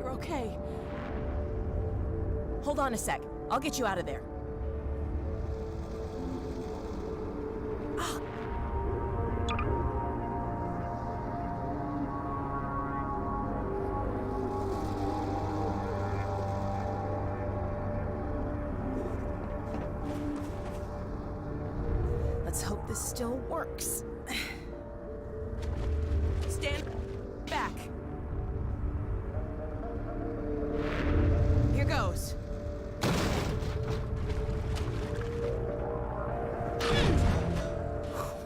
you're okay. Hold on a sec. I'll get you out of there. Ah. Let's hope this still works. Stand back. Here goes.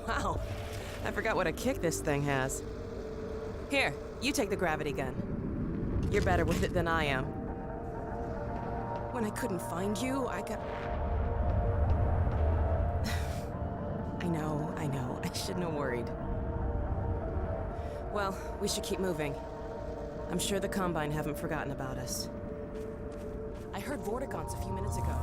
Wow, I forgot what a kick this thing has. Here, you take the gravity gun. You're better with it than I am. When I couldn't find you, I got... I know, I shouldn't have worried. Well, we should keep moving. I'm sure the Combine haven't forgotten about us. I heard Vortigons a few minutes ago.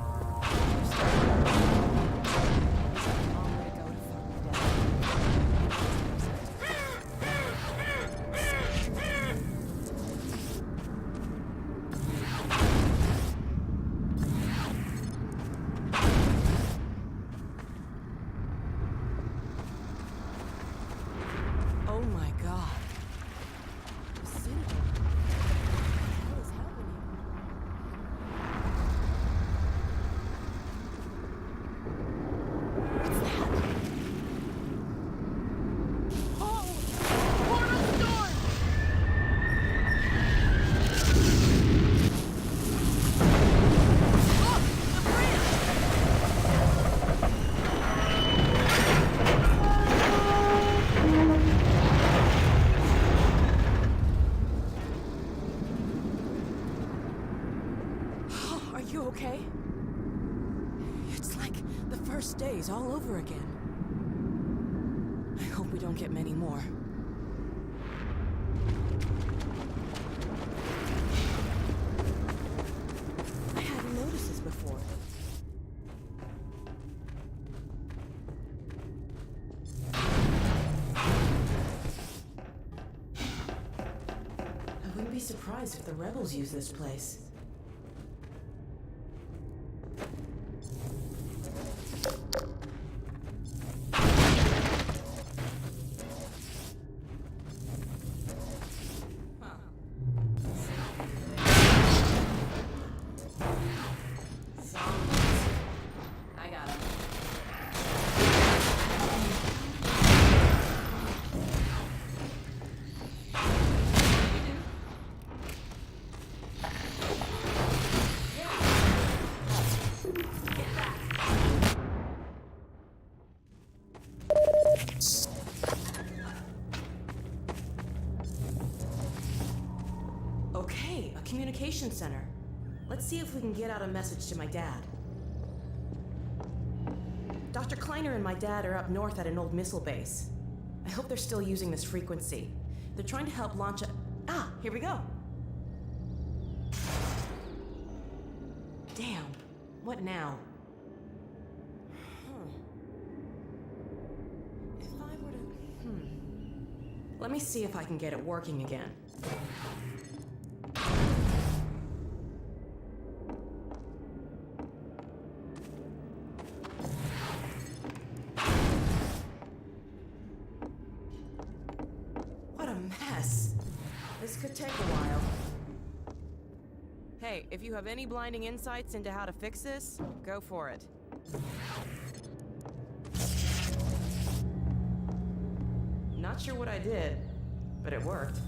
Oh my god. The Citadel. What the hell is happening? What's that? Oh! Portal storm! Look! The bridge! Are you okay? It's like the first days all over again. I hope we don't get many more. I hadn't noticed this before. I wouldn't be surprised if the rebels use this place. I got it. Okay, a communication center. Let's see if we can get out a message to my dad. Dr. Kleiner and my dad are up north at an old missile base. I hope they're still using this frequency. They're trying to help launch a... Ah, here we go. Damn, what now? If I were to... Let me see if I can get it working again. What a mess. This could take a while. Hey, if you have any blinding insights into how to fix this, go for it. Not sure what I did, but it worked.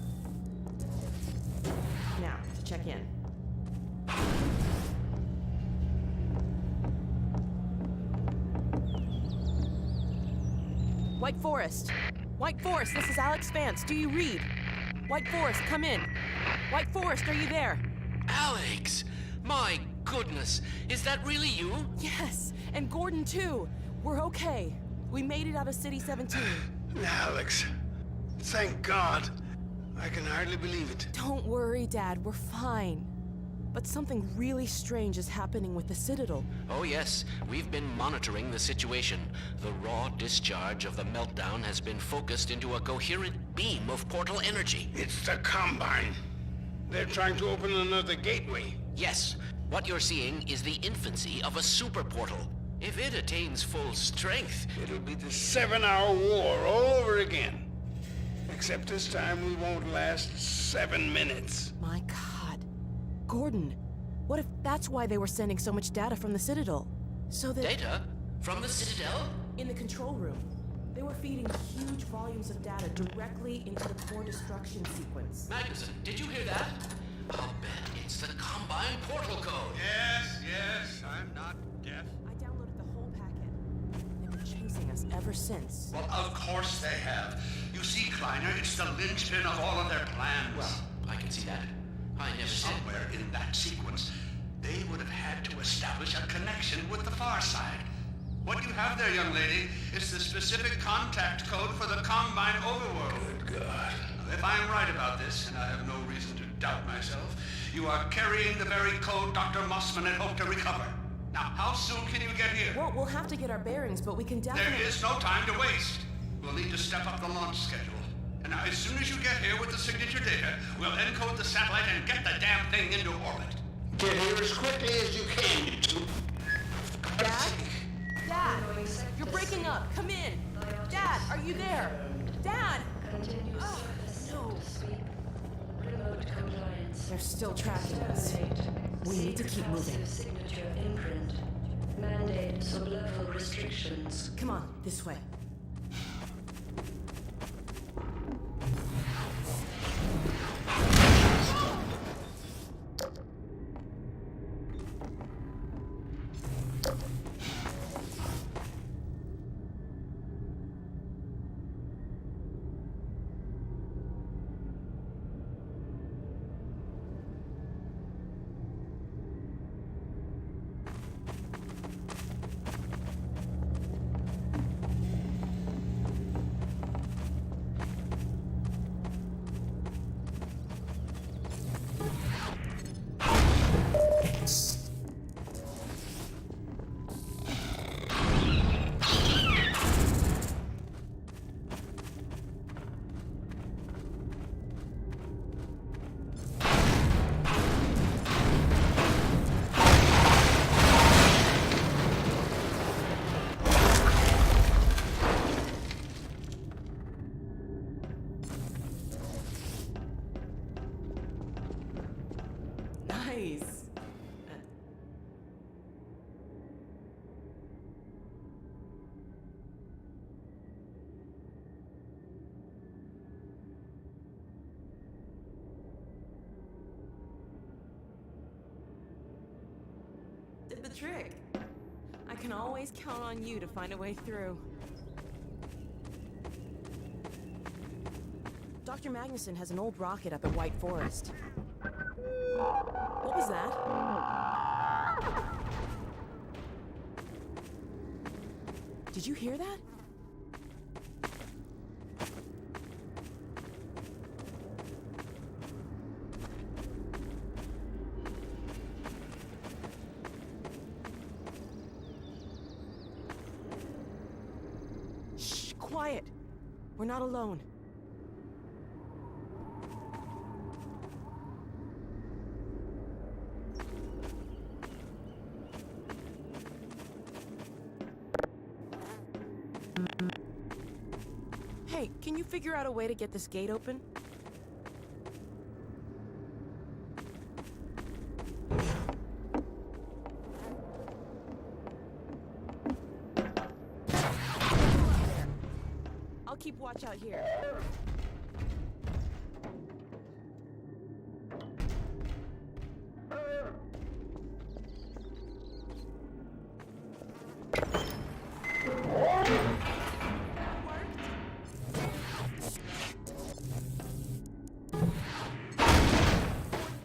Now, to check in. White Forest! White Forest, this is Alex Vance. Do you read? White Forest, come in. White Forest, are you there? Alex! My goodness, is that really you? Yes, and Gordon too. We're okay. We made it out of City 17. Alex, thank God. I can hardly believe it. Don't worry, Dad, we're fine. But something really strange is happening with the Citadel. Oh yes, we've been monitoring the situation. The raw discharge of the meltdown has been focused into a coherent beam of portal energy. It's the Combine. They're trying to open another gateway. Yes, what you're seeing is the infancy of a super portal. If it attains full strength, It'll be the 7-hour war all over again. Except this time we won't last 7 minutes. My God. Gordon, what if that's why they were sending so much data from the Citadel? So that... data from the Citadel? In the control room, they were feeding huge volumes of data directly into the core destruction sequence. Magnuson, did you hear that? I'll bet it's the Combine portal code. Yes, I'm not deaf. I downloaded the whole packet. They've been chasing us ever since. Well, of course they have. You see, Kleiner, it's the linchpin of all of their plans. Well, I can see that. I never said... Somewhere in that sequence, they would have had to establish a connection with the far side. What you have there, young lady, is the specific contact code for the Combine overworld. Good God. If I'm right about this, and I have no reason to doubt myself, you are carrying the very code Dr. Mossman had hoped to recover. Now, how soon can you get here? Well, we'll have to get our bearings, but we can definitely... There is no time to waste. We'll need to step up the launch schedule. And now, as soon as you get here with the signature data, we'll encode the satellite and get the damn thing into orbit. Get here as quickly as you can, you two. Dad? Dad! You're breaking up! Come in! Dad, are you there? Dad! Continue Oh, surface no. sweep. Remote compliance. They're still tracking us. We need to keep moving. Passive signature imprint. Mandate sublevel restrictions. Come on, this way. Nice. Did the trick. I can always count on you to find a way through. Dr. Magnuson has an old rocket up at White Forest. What was that? Did you hear that? Shh, quiet. We're not alone. Hey, can you figure out a way to get this gate open? I'll keep watch out here.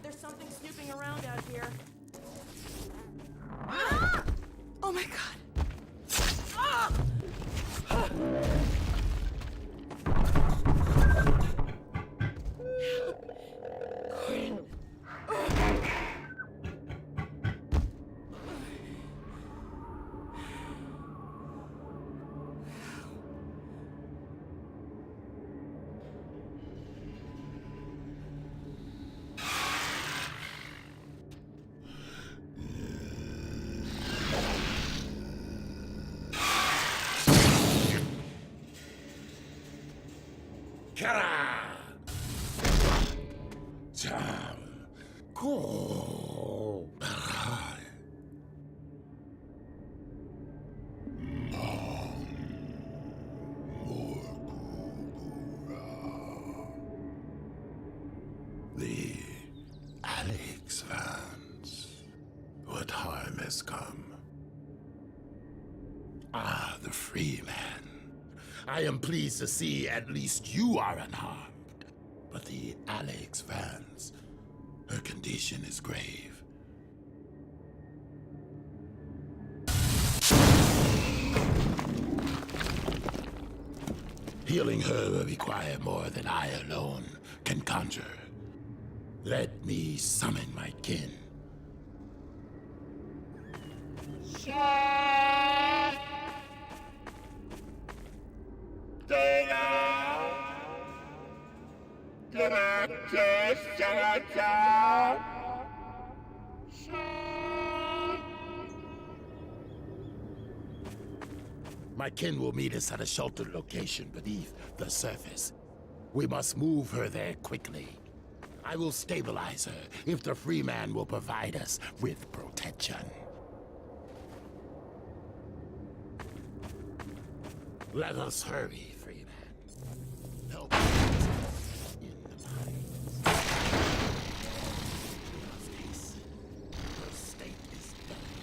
There's something snooping around out here. Ah! Oh my god. Ah! Oh, the Alex Vance. What harm has come? Ah, the free man. I am pleased to see at least you are unharmed. But the Alex Vance, her condition is grave. Healing her will require more than I alone can conjure. Let me summon my kin. My kin will meet us at a sheltered location beneath the surface. We must move her there quickly. I will stabilize her if the free man will provide us with protection. Let us hurry, free man. Help us in the mines. We must hasten. Her state is deadly.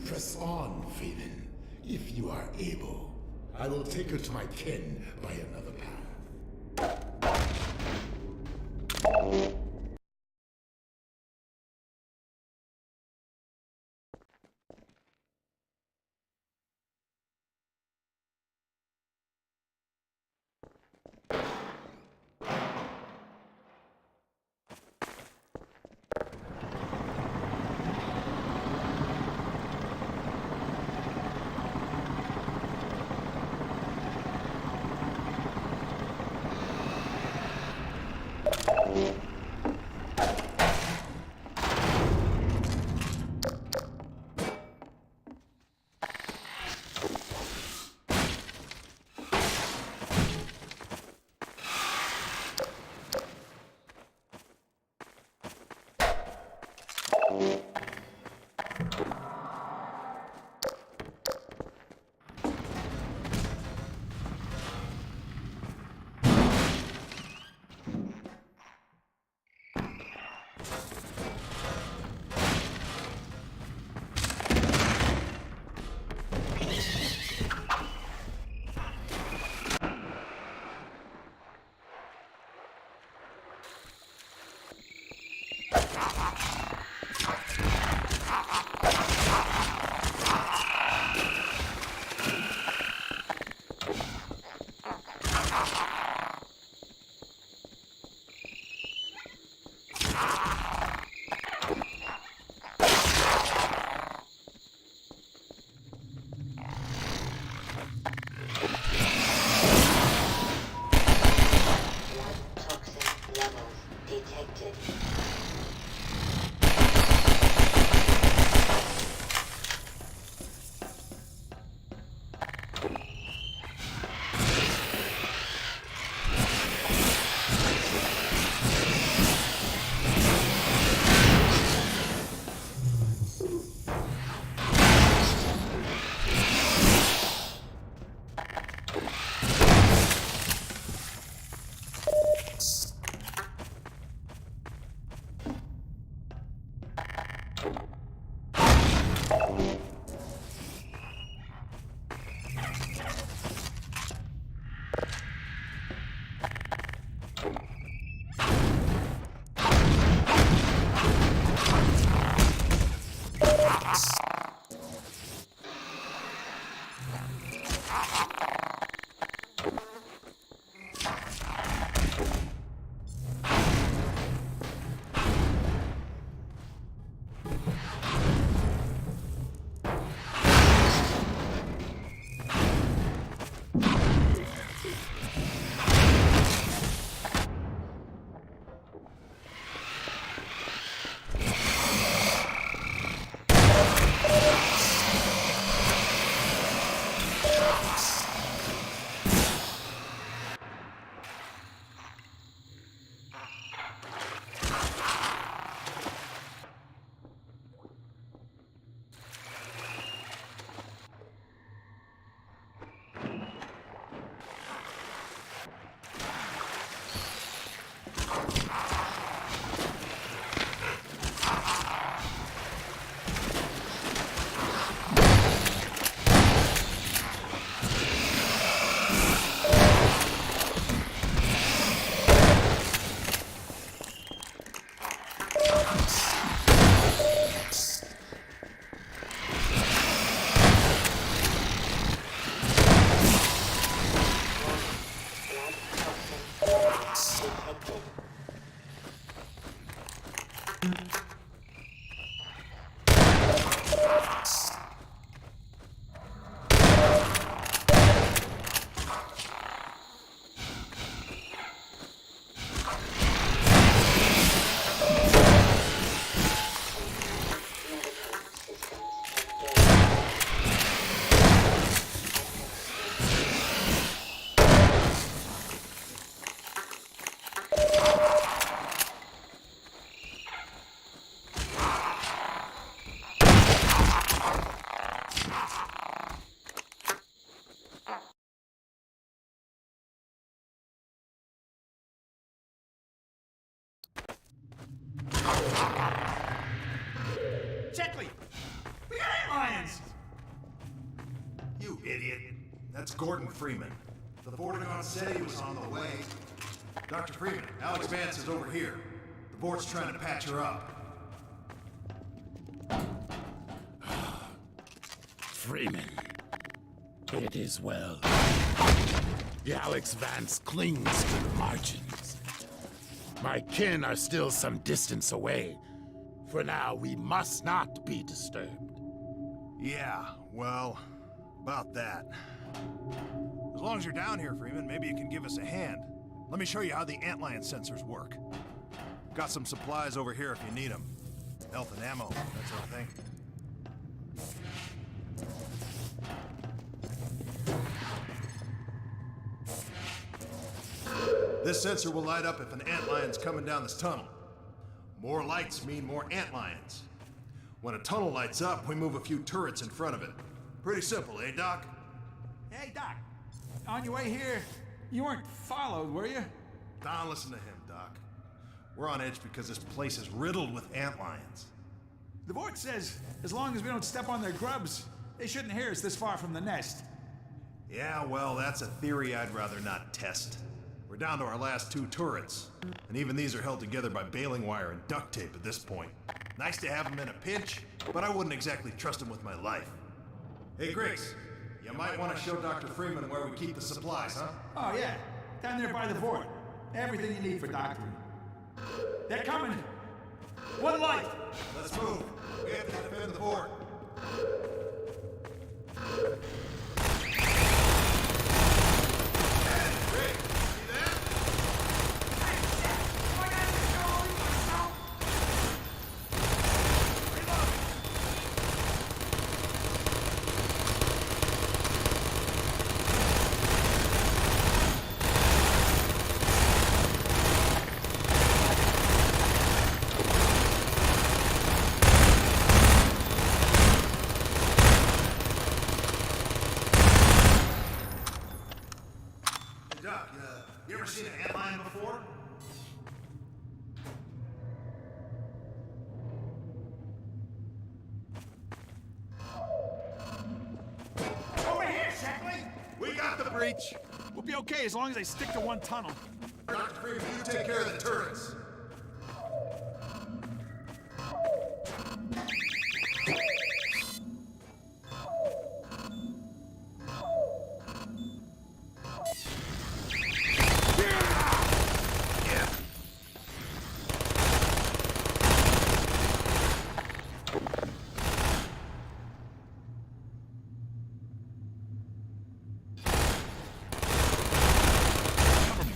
Press on, Phaedon, if you are able. I will take her to my kin by another path. Checkley! We got ant lions! You idiot. That's Gordon Freeman. The Vortigaunt said he was on the way. Dr. Freeman, Alex Vance is over here. The board's trying to patch her up. Freeman. It is well. Alex Vance clings to the margins. My kin are still some distance away. For now, we must not be disturbed. Yeah, well, about that. As long as you're down here, Freeman, maybe you can give us a hand. Let me show you how the antlion sensors work. Got some supplies over here if you need them. Health and ammo, that sort of thing. This sensor will light up if an antlion's coming down this tunnel. More lights mean more antlions. When a tunnel lights up, we move a few turrets in front of it. Pretty simple, eh, Doc? Hey, Doc. On your way here, you weren't followed, were you? Don't listen to him, Doc. We're on edge because this place is riddled with antlions. The board says as long as we don't step on their grubs, they shouldn't hear us this far from the nest. Yeah, well, that's a theory I'd rather not test. We're down to our last 2 turrets, and even these are held together by baling wire and duct tape at this point. Nice to have them in a pinch, but I wouldn't exactly trust them with my life. Hey, Griggs, you might want to show Dr. Freeman where we keep the supplies, huh? Oh, yeah. Down there by the fort. Everything you need for doctoring. They're coming. One light. Let's move. We have to defend the fort. Doc, you ever seen an antlion before? Over here, Shackley! We got the breach. We'll be okay as long as they stick to one tunnel. Dr. Freeman, you take care of the turrets.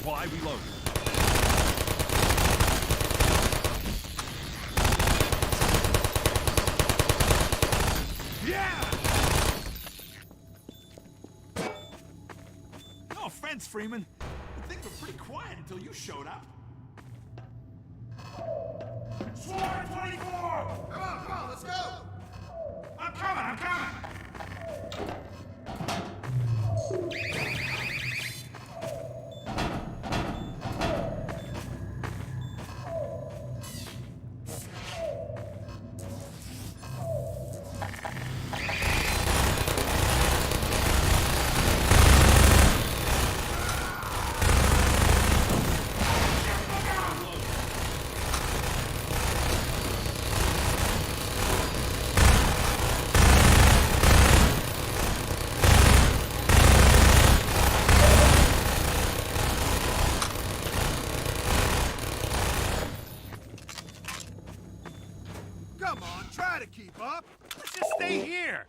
Why reload? Yeah! No offense, Freeman. I think we're pretty quiet until you showed up. Swarm 24! Come on, let's go! I'm coming! Come on, try to keep up. Let's just stay here.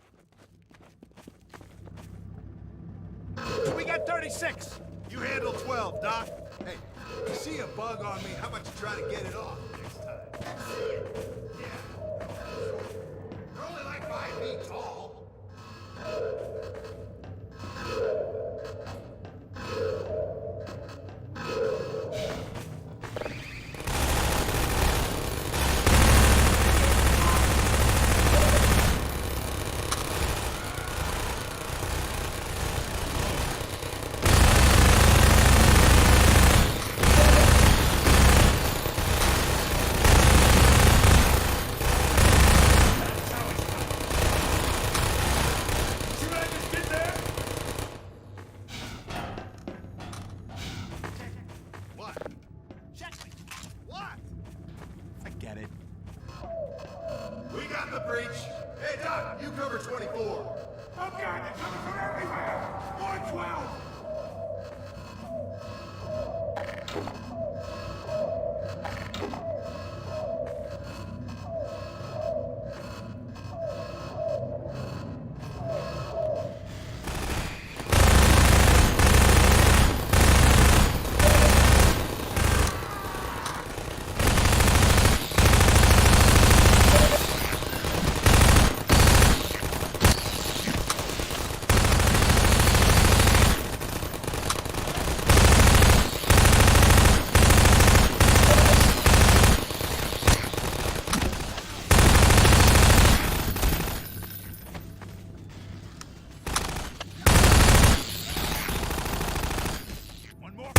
We got 36. You handle 12, Doc. Hey, you see a bug on me, how about you try to get it off next time? See it? Yeah. You're only like 5 feet tall. breach. Hey, Doc, you cover 24. Oh God, they're coming from everywhere! More 12! One more.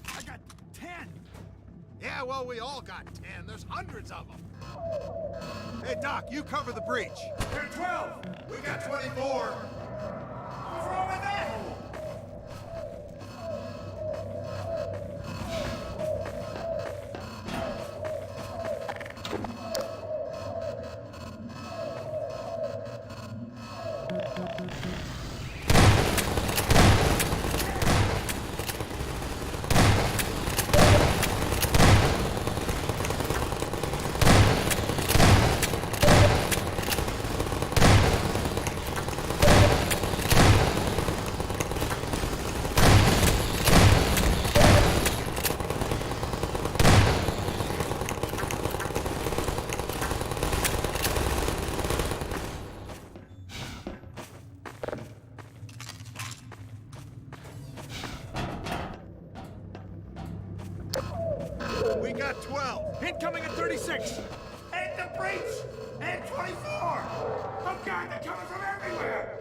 I got 10. Yeah, well, we all got 10. There's hundreds of them. Hey, Doc, you cover the breach. They're 12. We got 24. What's wrong with that? We got 12. Incoming at 36! And the breach! And 24! Oh God, they're coming from everywhere!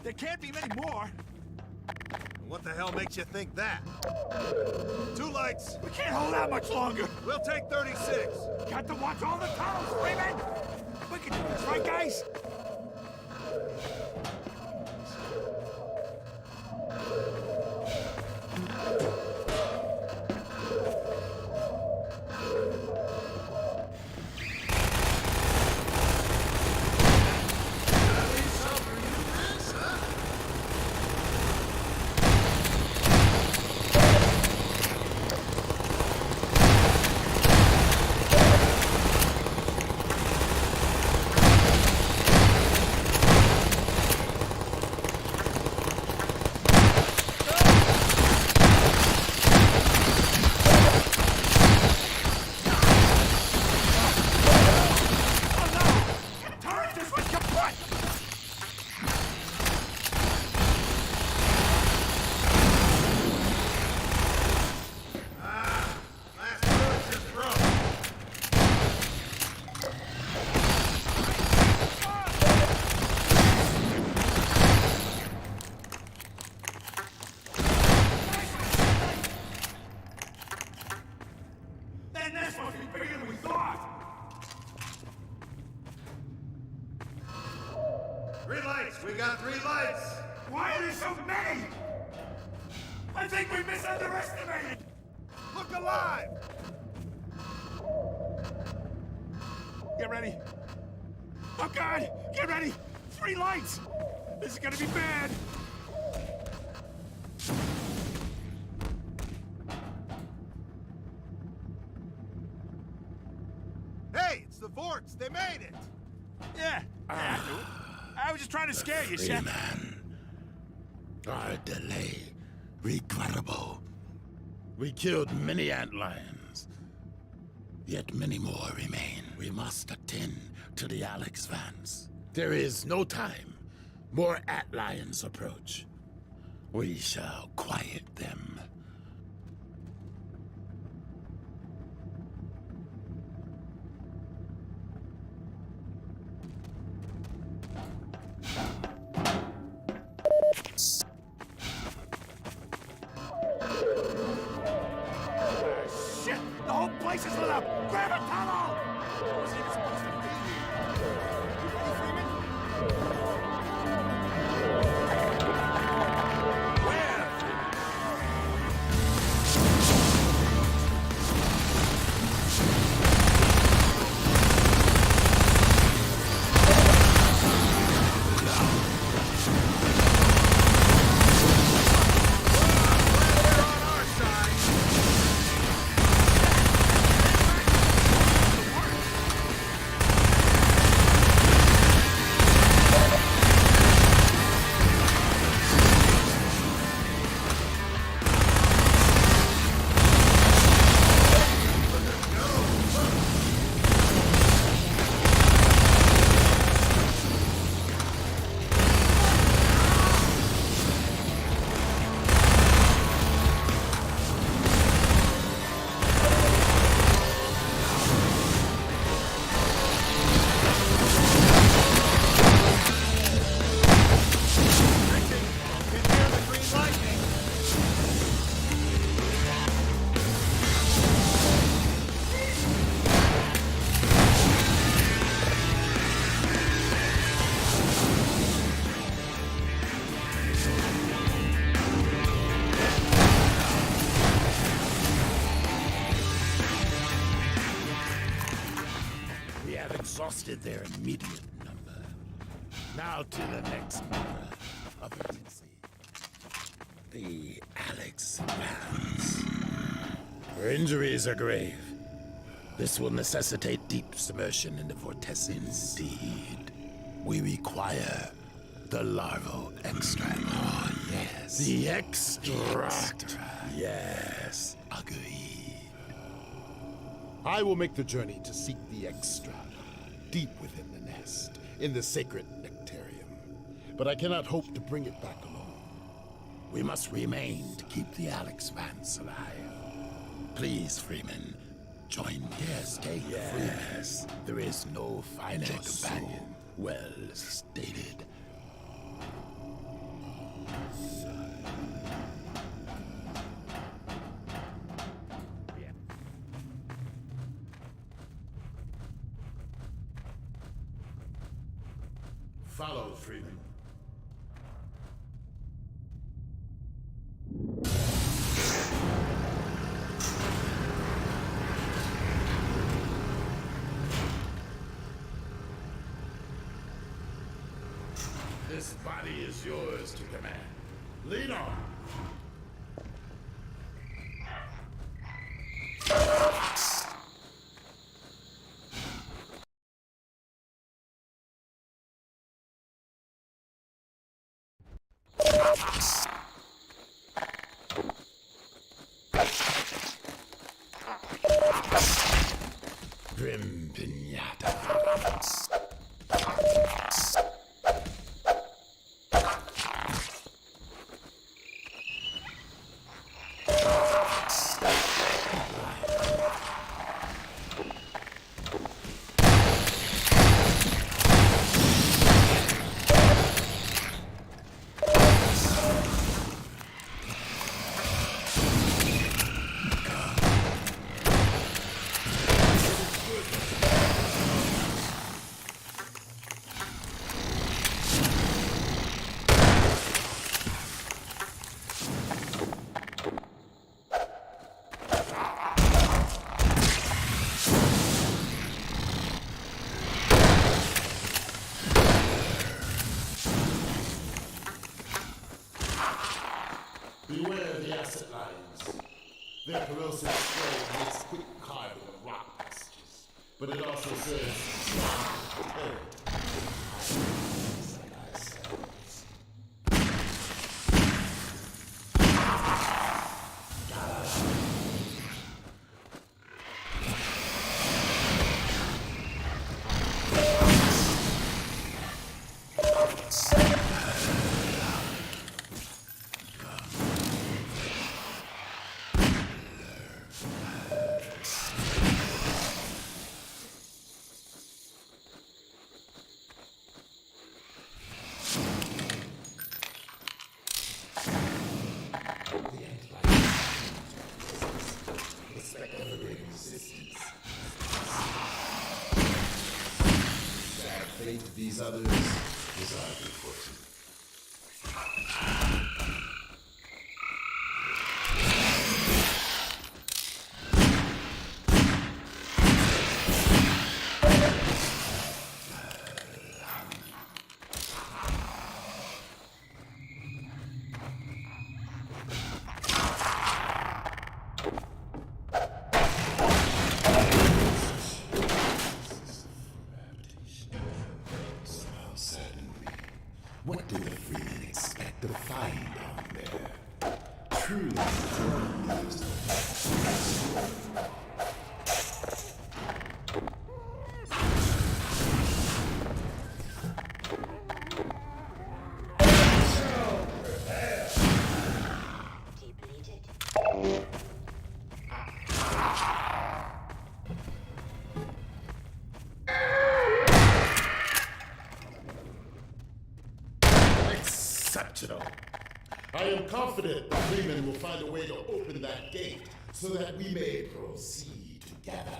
There can't be many more. What the hell makes you think that? 2 lights. We can't hold out much longer. We'll take 36. Got to watch all the tunnels, Freeman! We can do this, right, guys? We got 3 lights. Why are there so many? I think we misunderestimated. Look alive. Get ready. Oh God, get ready. 3 lights. This is gonna be bad. Hey, it's the Vorts. They made it. Yeah, I knew it. I was just trying to scare you, Chef. Freeman. Our delay, regrettable. We killed many antlions. Yet many more remain. We must attend to the Alex Vance. There is no time. More antlions approach. We shall quiet them. Shit! The whole place is lit up! Grab a tunnel! I wasn't even supposed to be here. You ready, Freeman? Where, Freeman? We have exhausted their immediate number. Now to the next number of urgency. The Alex Vance. Her injuries are grave. This will necessitate deep submersion in the vortex. Indeed. We require the larval extract. Oh, yes. The extract. Yes. Agreed. I will make the journey to seek the extract, deep within the nest, in the sacred nectarium. But I cannot hope to bring it back alone. We must remain to keep the Alex Vance alive. Please, Freeman, join me. Yes, take yes. There is no finer companion. Well stated. Follow, Freeman. This body is yours to command. Lead on. Grim Pinata. Beware of the acid lines. Their corrosive spray makes quick carving of rock passages, but it also serves fate of these others is our good fortune. What did the Freemen expect to find down there? Truly, exceptional. I am confident the Freemen will find a way to open that gate so that we may proceed together.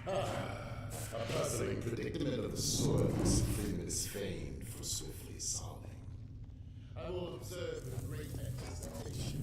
A puzzling predicament of the sort this Freeman is famed for swiftly solving. I will observe with great anticipation.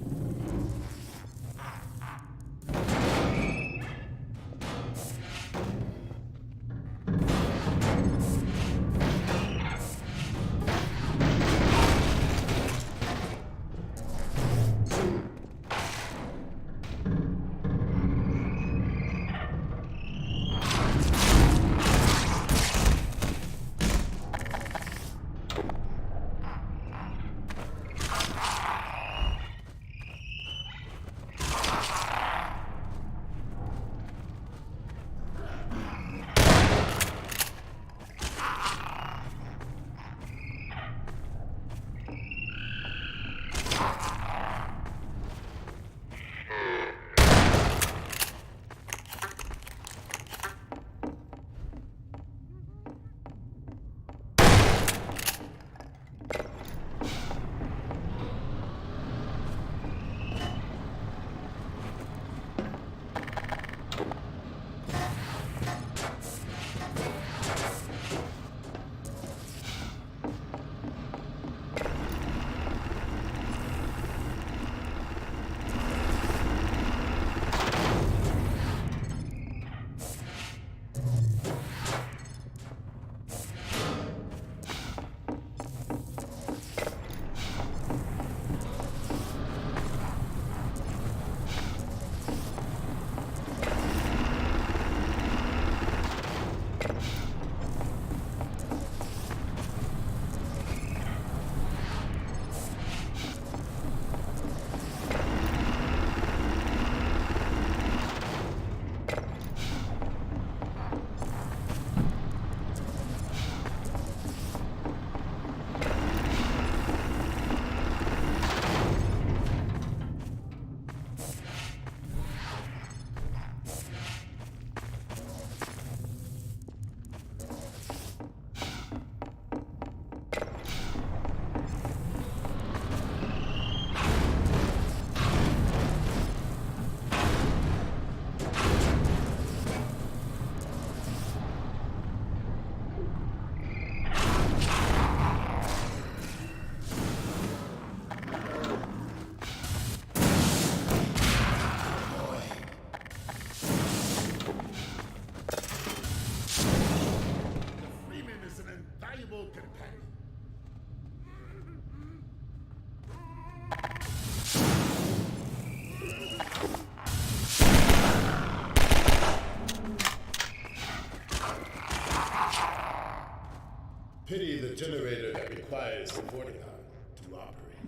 Pity the generator that requires the Vortigaunt to operate.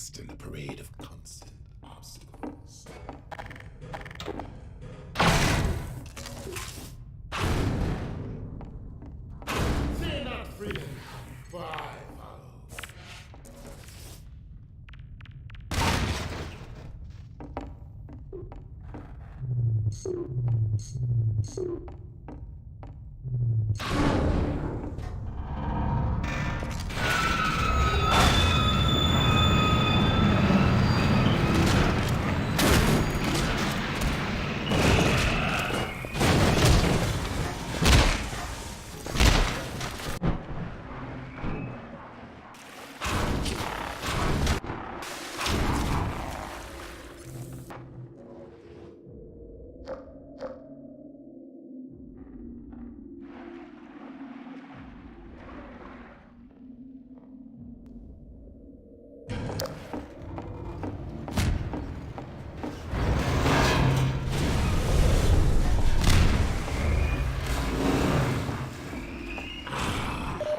next in the parade of constant obstacles. Fear not, freedom, for I follow.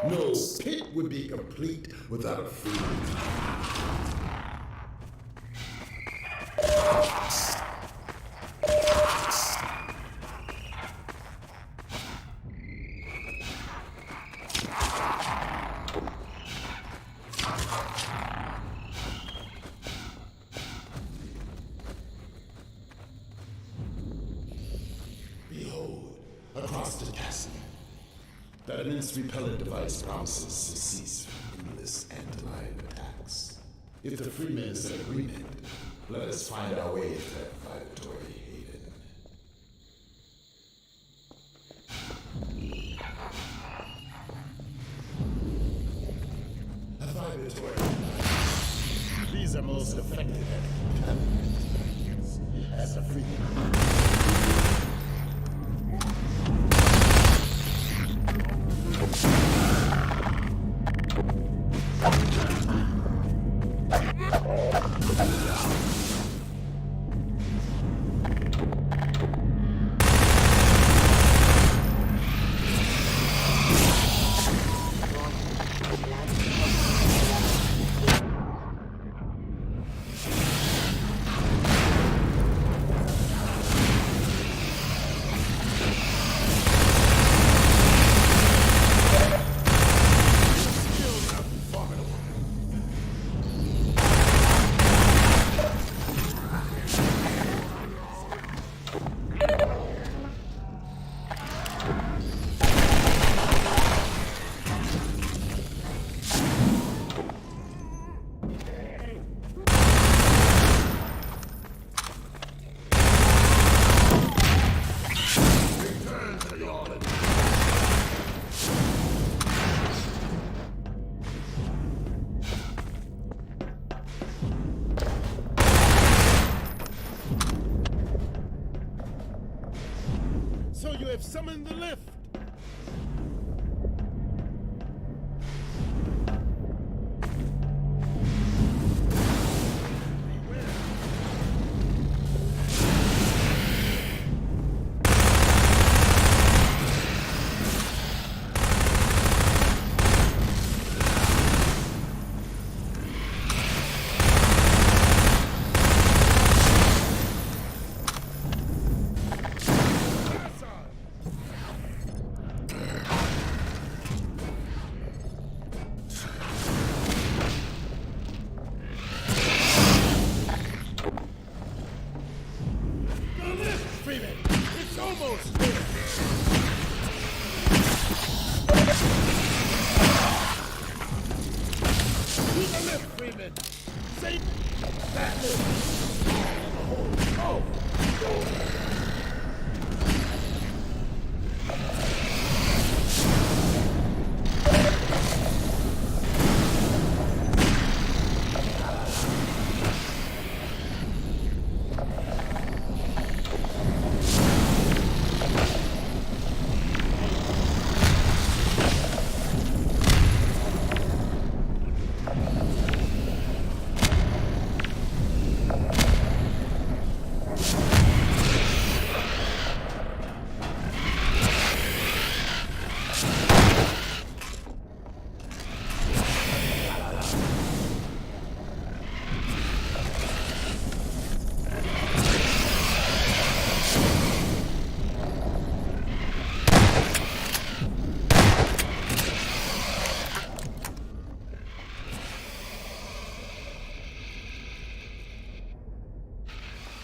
No pit would be complete without a freedom. Behold, across the castle. That immense repellent device promises to cease from endless anti-live attacks. If the Freemen is in agreement, let us find our way to that vibratory haven. A vibratory device. These are most effective at repelling as a Freeman. So you have summoned the lift!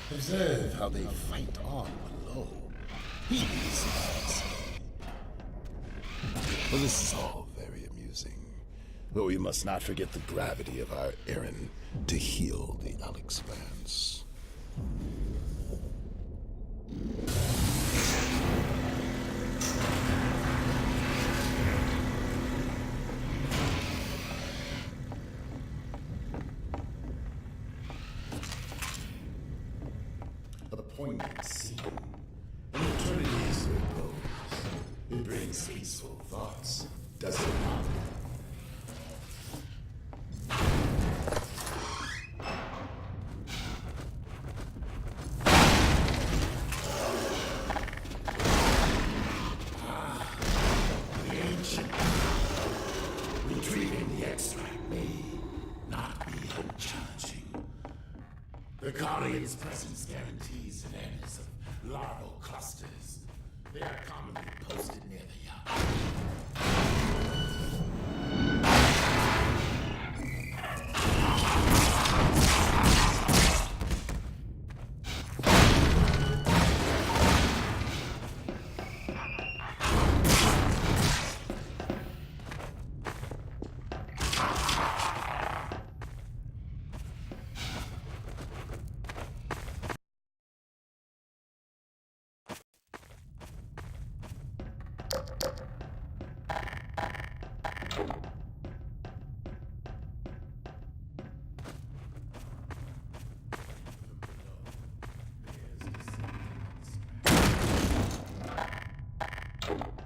Observe how they fight on below. Peace, I say. Well, this is all very amusing. But we must not forget the gravity of our errand to heal the Alexpanse. A poignant scene. An eternity's repose. It brings peaceful thoughts, does it not? The ancient. Retrieving the extract may not be unchallenging. The Guardian's presence guarantees awareness of larval clusters. They are commonly posted near the yacht.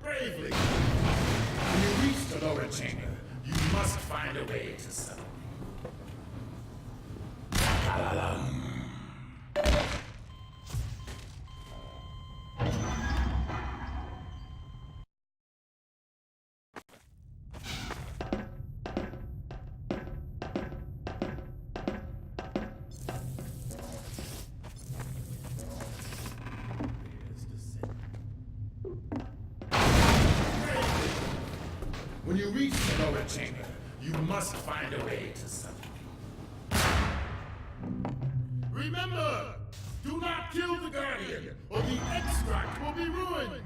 Bravely! When you reach the lower chamber, you must find a way to settle. When you reach the lower chamber, you must find a way to settle. Remember! Do not kill the Guardian, or the extract will be ruined!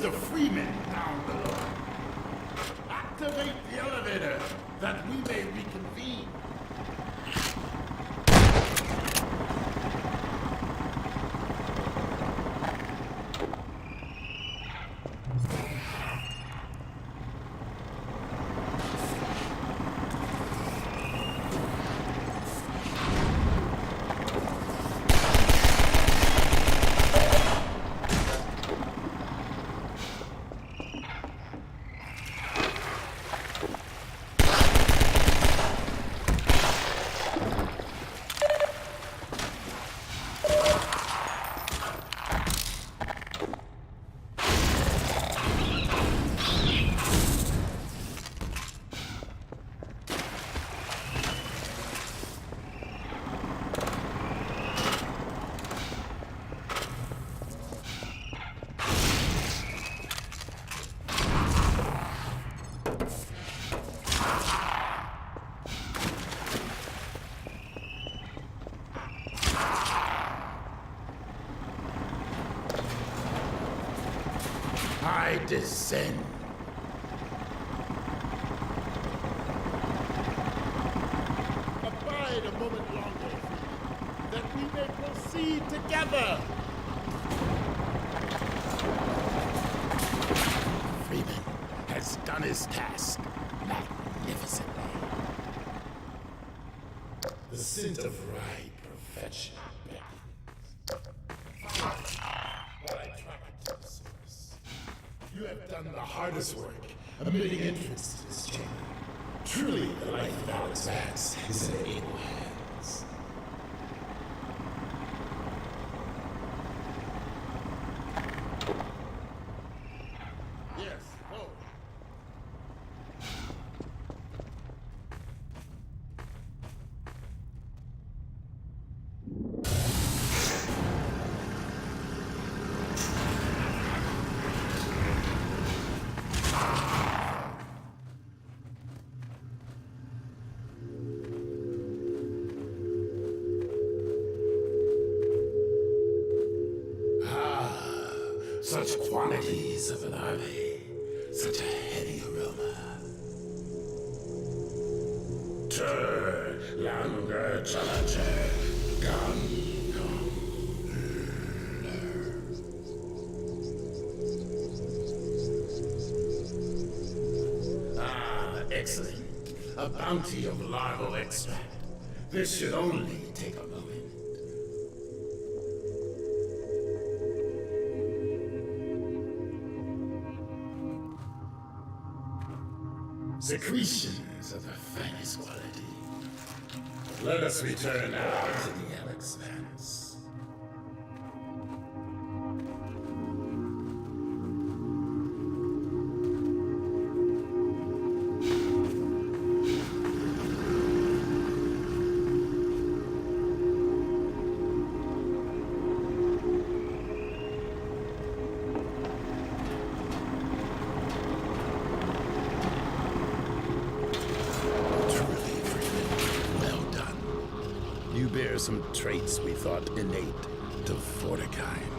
Mr. Freeman down below. Activate the elevator that we may reconvene. I descend. Abide a moment longer, that we may proceed together. Freeman has done his task magnificently. The scent of right perfection beckons. But I track to the source. You have done the hardest work, admitting entrance to this chamber. Truly, the life of Alex Vance is in able hands. Yes, forward. Such quantities of an army, such a heady aroma. Tur, langer, challenger, gun. Ah, excellent. A bounty of larval extract. This should only take a moment. Secretions of the finest quality. Let us return now to the Alex Vance. You bear some traits we thought innate to Fortikain.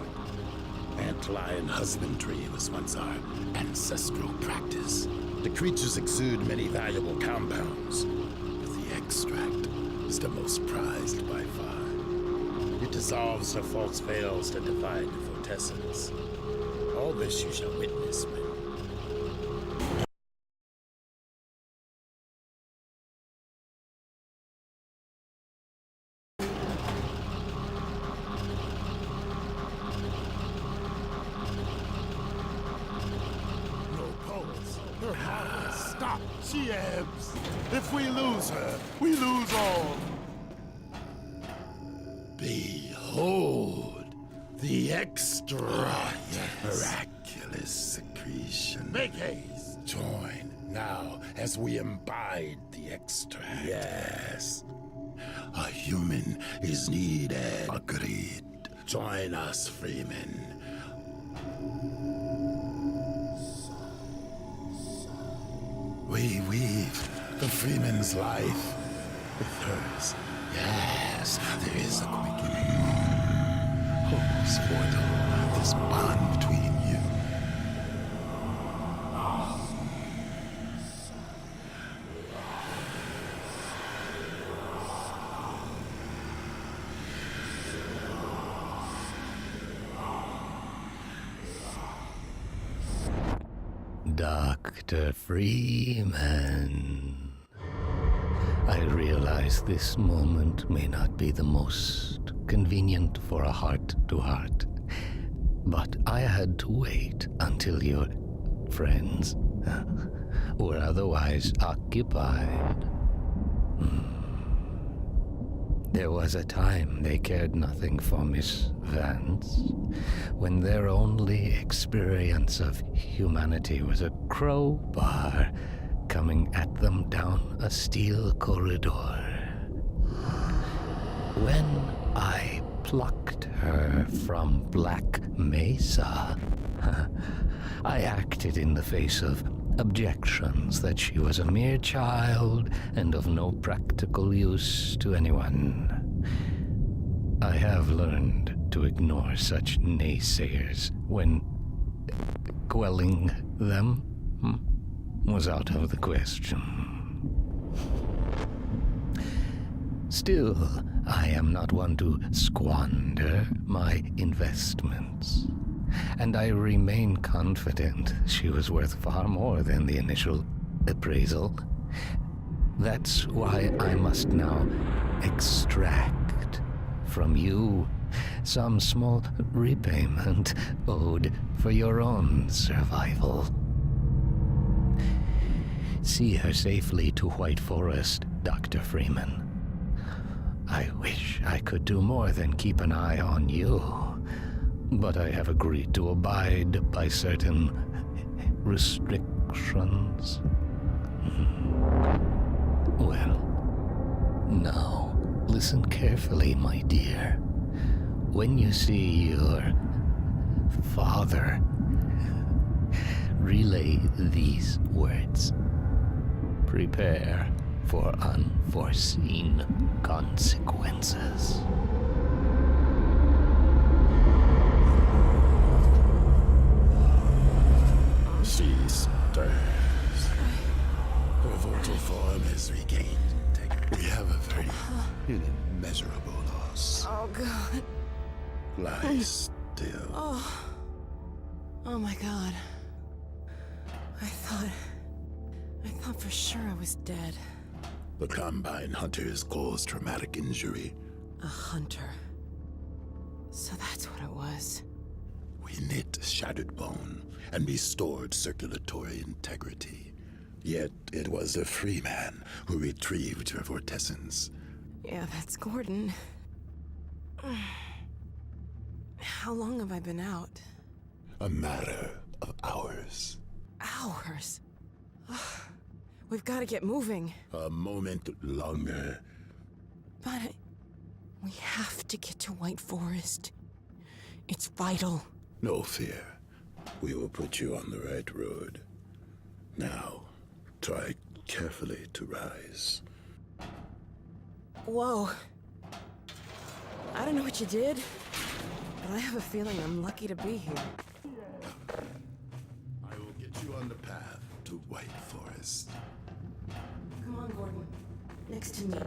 Antlion husbandry was once our ancestral practice. The creatures exude many valuable compounds, but the extract is the most prized by far. It dissolves the false veils that divide the Fortessence. All this you shall witness when her heart will stop. She ebbs. If we lose her, we lose all. Behold, the extract. Miraculous secretion. Make haste. Join now as we imbibe the extract. Yes. A human is needed. Agreed. Join us, Freeman. We weave the Freeman's life with hers. Yes, there is a quickening. Holds for this bond between you Dr. Freeman. I realize this moment may not be the most convenient for a heart-to-heart, but I had to wait until your friends were otherwise occupied. There was a time they cared nothing for Miss Vance, when their only experience of humanity was a crowbar coming at them down a steel corridor. When I plucked her from Black Mesa, I acted in the face of objections that she was a mere child and of no practical use to anyone. I have learned to ignore such naysayers when quelling them was out of the question. Still, I am not one to squander my investments, and I remain confident she was worth far more than the initial appraisal. That's why I must now extract from you some small repayment owed for your own survival. See her safely to White Forest, Dr. Freeman. I wish I could do more than keep an eye on you, but I have agreed to abide by certain restrictions. Well, now, listen carefully, my dear. When you see your father, relay these words. Prepare for unforeseen consequences. She stirs. Her vocal form has regained integrity. We have a very immeasurable loss. Oh, God. Lie still. Oh my God. I thought for sure I was dead. The Combine hunters caused traumatic injury. A hunter. So that's what it was. We knit shattered bone and restored circulatory integrity. Yet it was a free man who retrieved her vortessence. Yeah, that's Gordon. How long have I been out? A matter of hours. Hours? We've got to get moving. A moment longer. But we have to get to White Forest. It's vital. No fear. We will put you on the right road. Now, try carefully to rise. Whoa. I don't know what you did, but I have a feeling I'm lucky to be here. I will get you on the path to White Forest. Come on, Gordon. Next to me.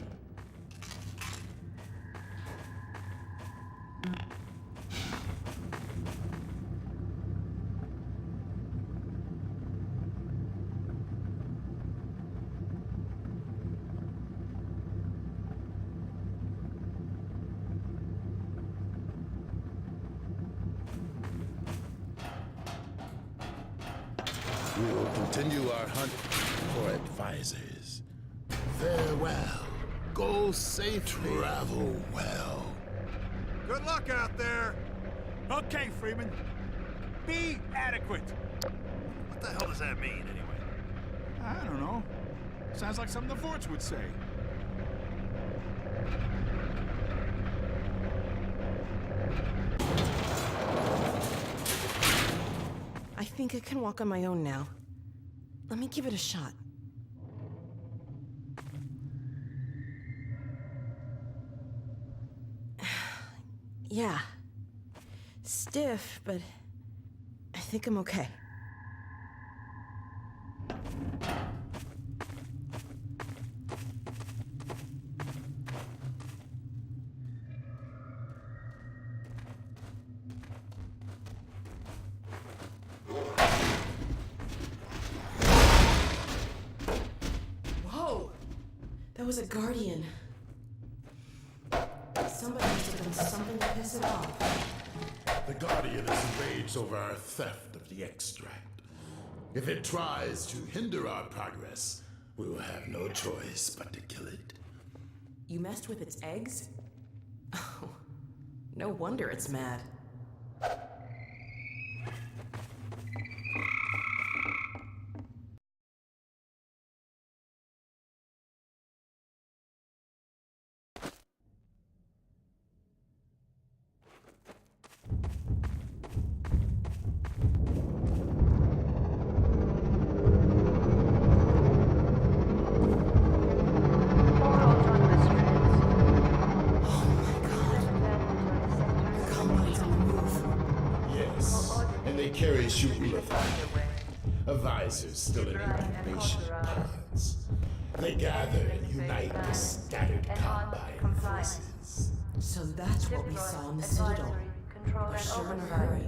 We will continue our hunt for advisors. Farewell. Go safely. Travel well. Good luck out there! Okay, Freeman. Be adequate. What the hell does that mean, anyway? I don't know. Sounds like something the Forts would say. I think I can walk on my own now. Let me give it a shot. Yeah. Stiff, but I think I'm okay. That was a Guardian. Somebody must have done something to piss it off. The Guardian is enraged over our theft of the extract. If it tries to hinder our progress, we will have no choice but to kill it. You messed with its eggs? Oh, no wonder it's mad. Carry Shubulathon, a visor still in incubation pods. They gather and unite the scattered Combine forces. So that's what we saw in the Citadel. We're sure in a hurry.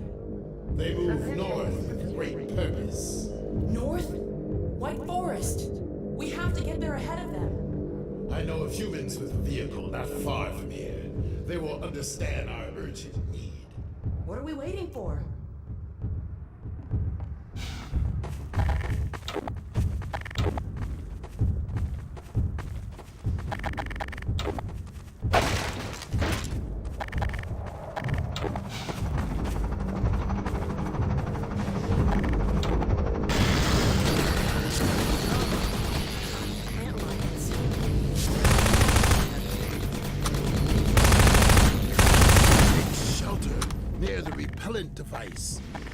They move north with great purpose. North? White Forest! We have to get there ahead of them. I know of humans with a vehicle not far from here. They will understand our urgent need. What are we waiting for? Device. The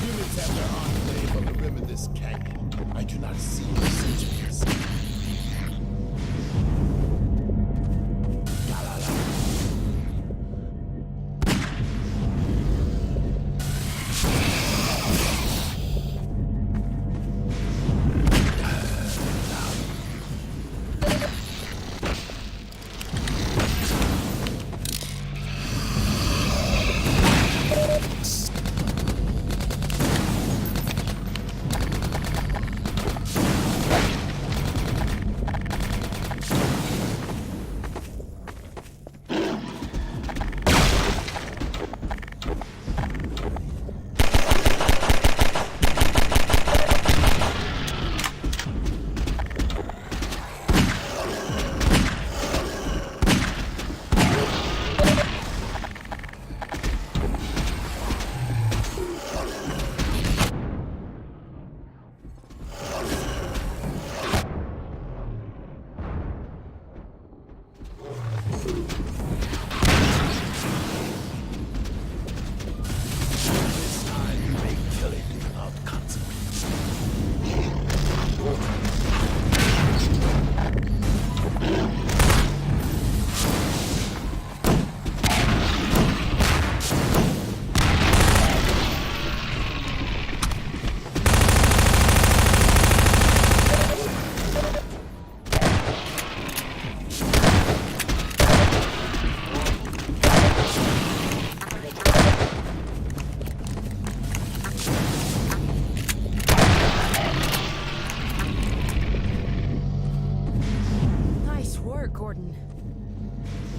humans have their enclave on the rim of this canyon. I do not see the sentries.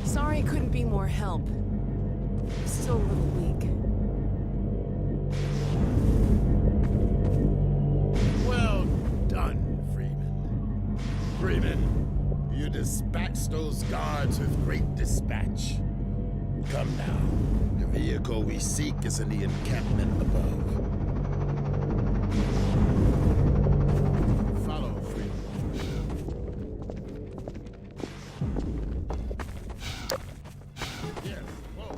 Sorry I couldn't be more help. I'm still a little weak. Well done, Freeman. Freeman, you dispatched those guards with great dispatch. Come now. The vehicle we seek is in the encampment above. Follow, Freeman. Yes, whoa.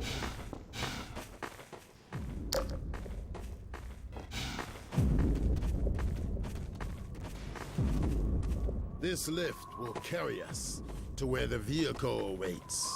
This lift will carry us to where the vehicle awaits.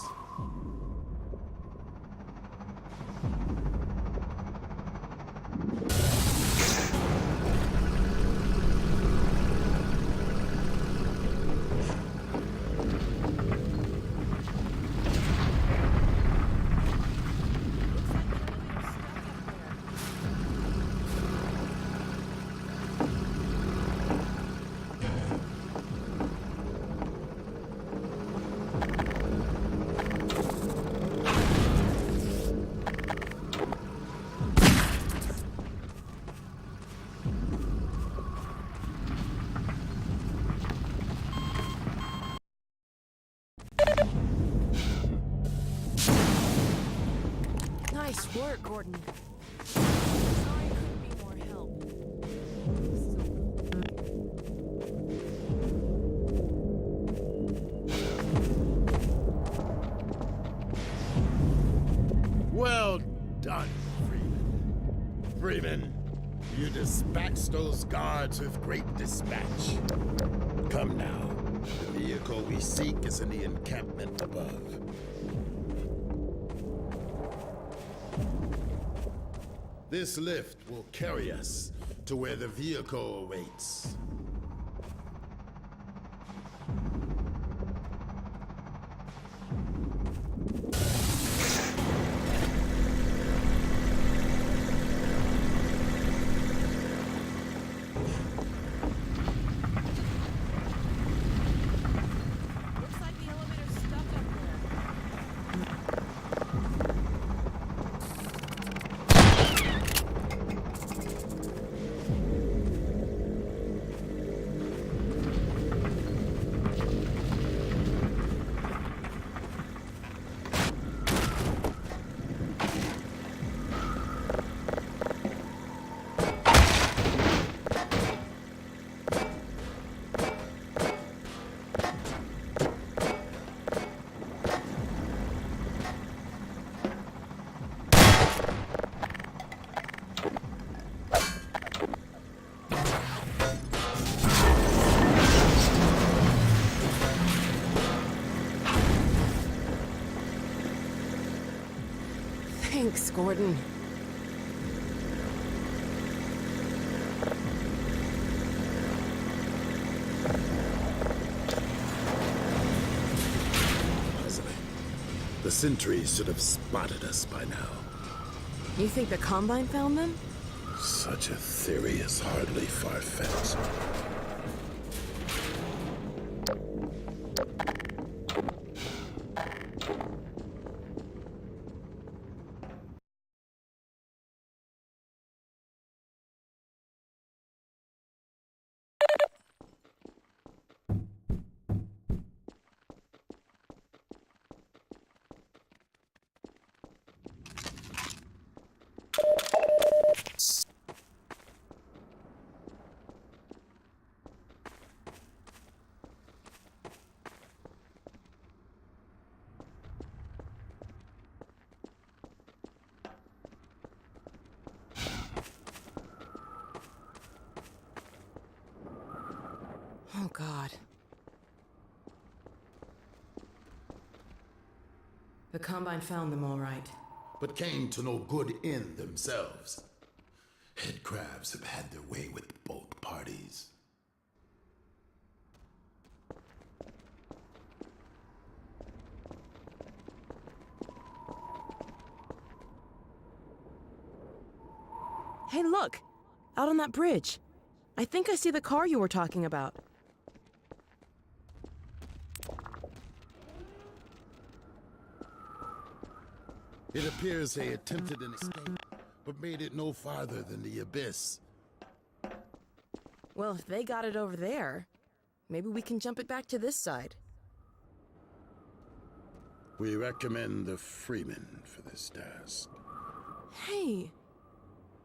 work, Gordon. Sorry I couldn't be more help. Well done, Freeman. Freeman, you dispatched those guards with great dispatch. Come now. The vehicle we seek is in the encampment above. This lift will carry us to where the vehicle awaits. Looks like the elevator's stuck up there. Thanks, Gordon. The sentries should have spotted us by now. You think the Combine found them? Such a theory is hardly far-fetched. Oh, God. The Combine found them all right. But came to no good end themselves. Head crabs have had their way with both parties. Hey, look! Out on that bridge. I think I see the car you were talking about. It appears they attempted an escape, but made it no farther than the abyss. Well, if they got it over there, maybe we can jump it back to this side. We recommend the Freeman for this task. Hey,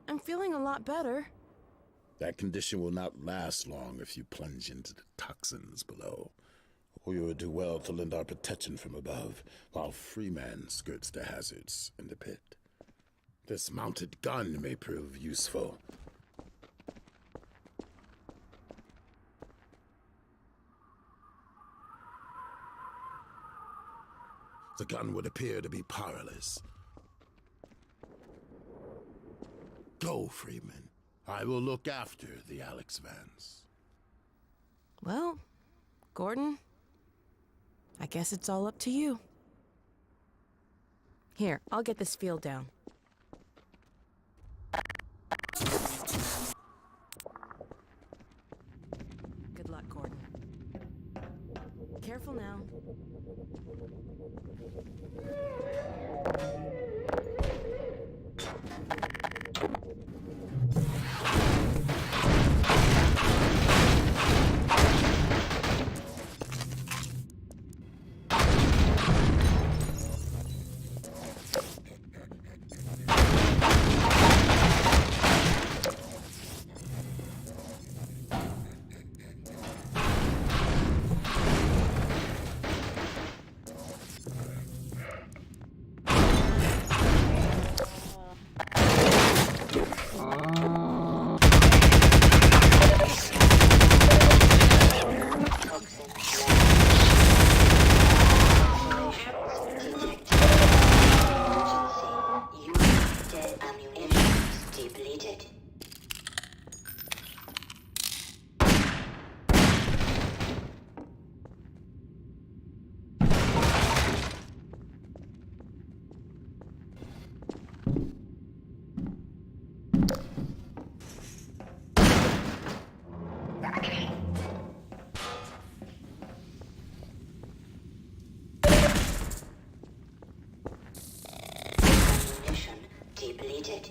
I'm feeling a lot better. That condition will not last long if you plunge into the toxins below. We would do well to lend our protection from above, while Freeman skirts the hazards in the pit. This mounted gun may prove useful. The gun would appear to be powerless. Go, Freeman. I will look after the Alex Vance. Well, Gordon, I guess it's all up to you. Here, I'll get this field down. Good luck, Gordon. Careful now. depleted. Mission depleted.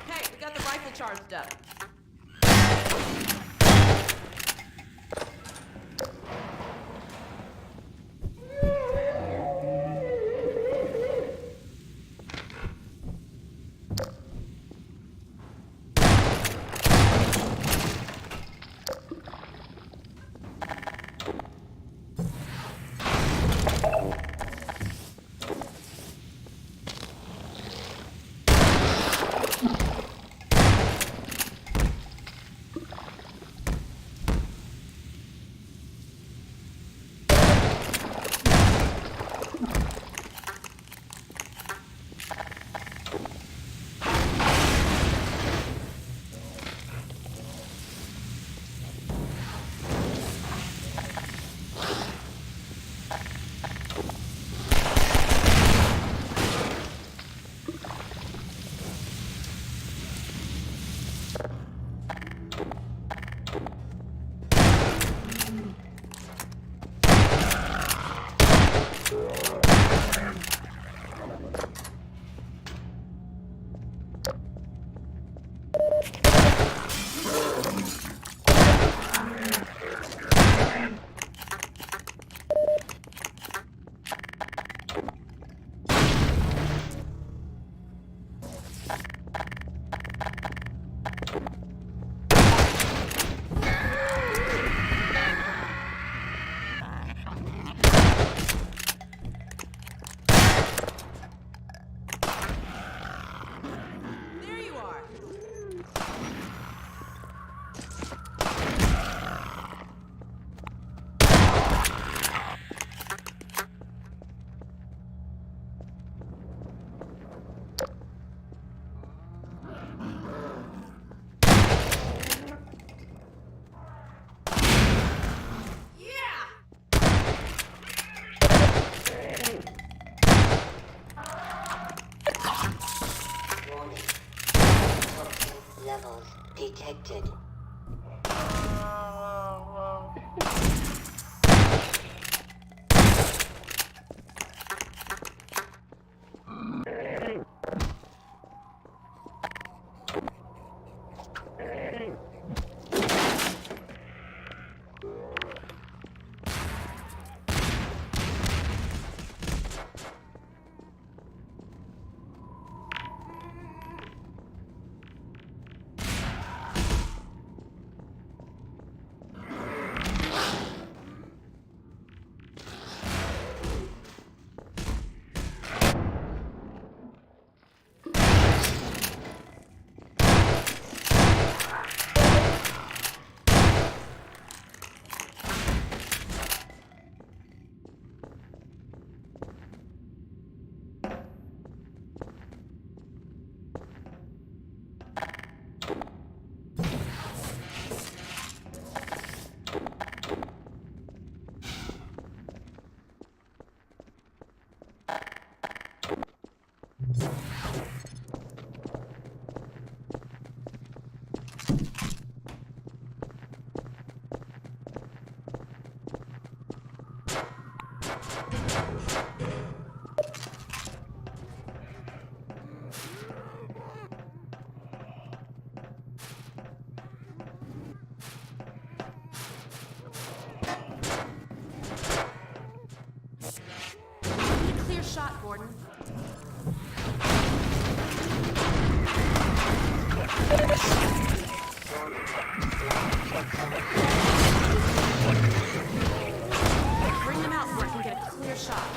Hey, we got the rifle charged up. There you are. Warning. Toxin levels detected. Clear shot, Gordon. Bring them out so I can get a clear shot.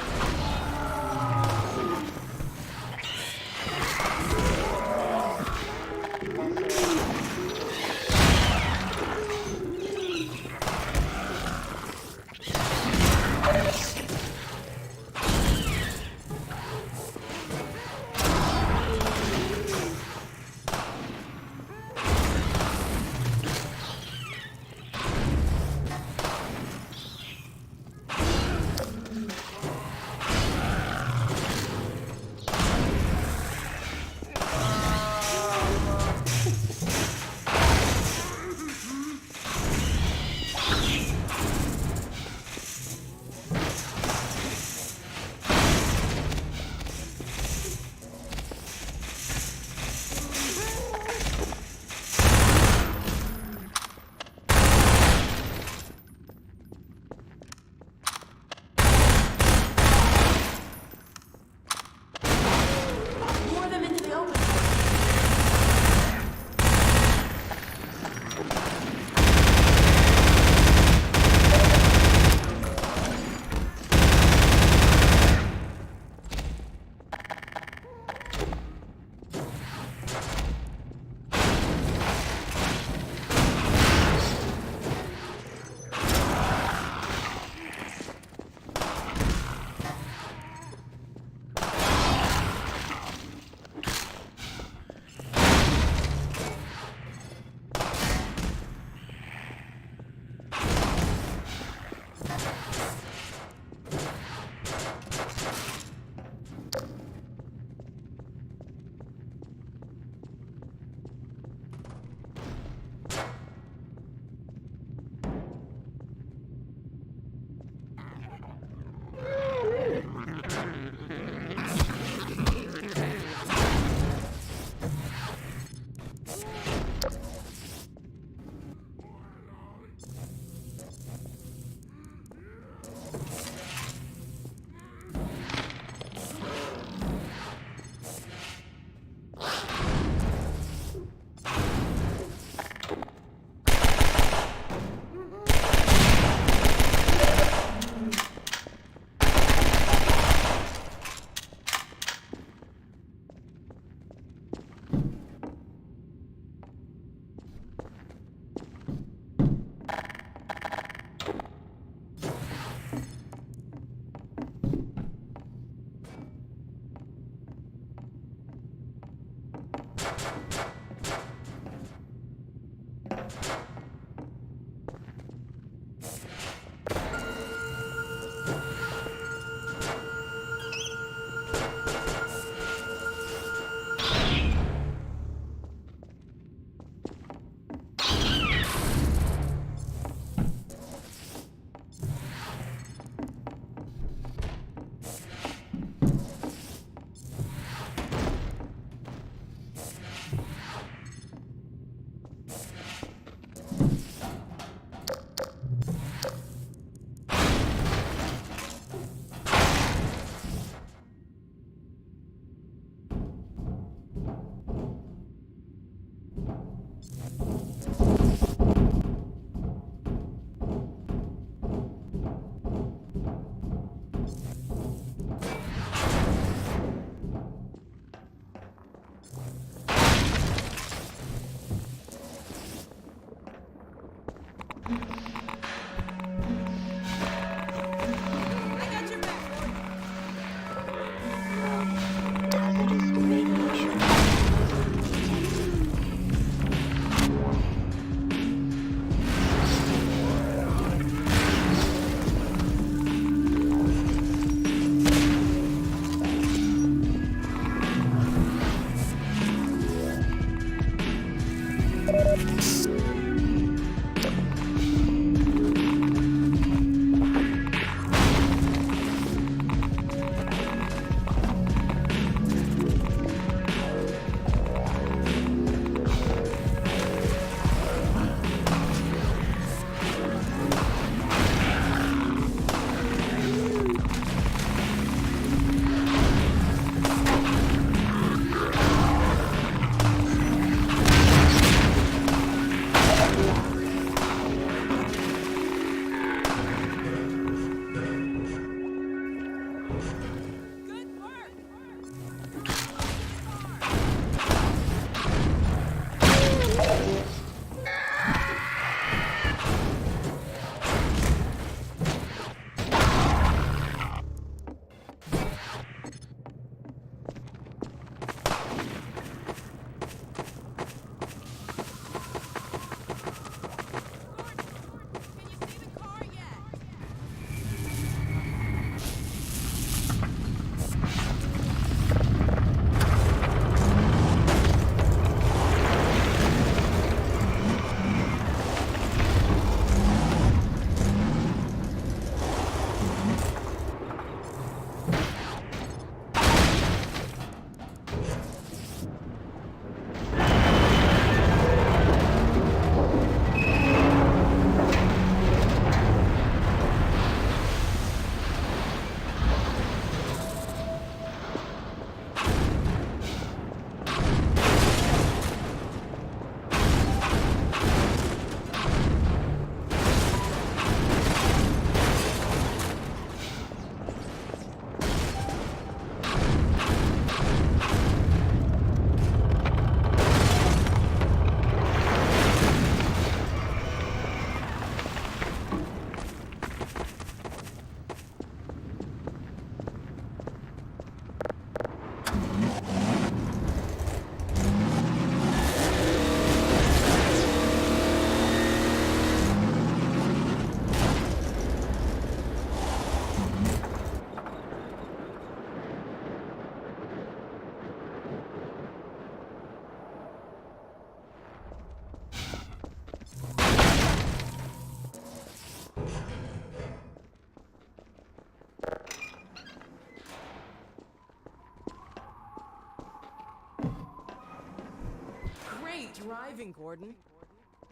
Great driving, Gordon.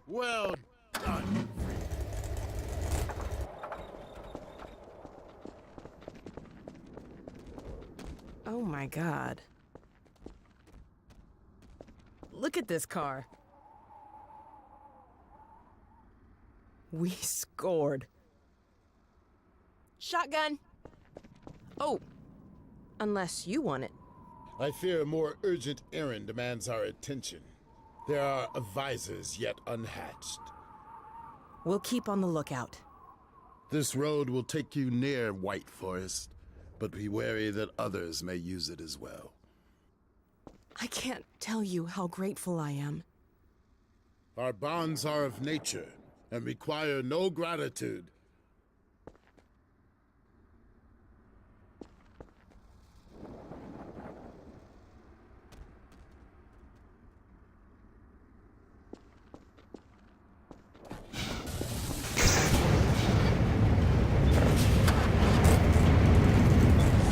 Well done. Oh my God. Look at this car. We scored. Shotgun. Oh, unless you want it. I fear a more urgent errand demands our attention. There are advisors yet unhatched. We'll keep on the lookout. This road will take you near White Forest, but be wary that others may use it as well. I can't tell you how grateful I am. Our bonds are of nature and require no gratitude.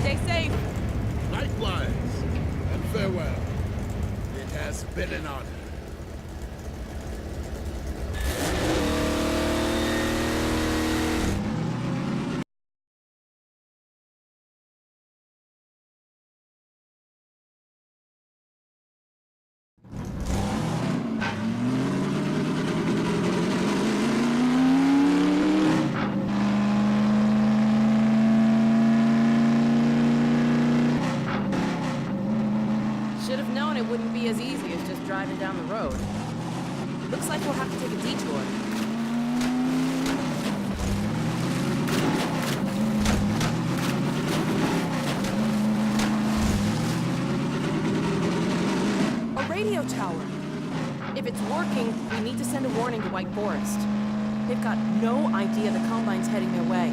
Stay safe. Likewise, and farewell. It has been an honor. Should have known it wouldn't be as easy as just driving down the road. Looks like we'll have to take a detour. A radio tower. If it's working, we need to send a warning to White Forest. They've got no idea the Combine's heading their way.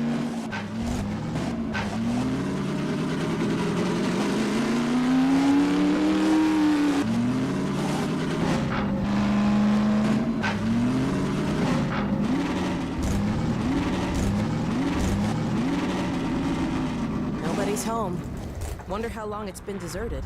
Nobody's home. Wonder how long it's been deserted.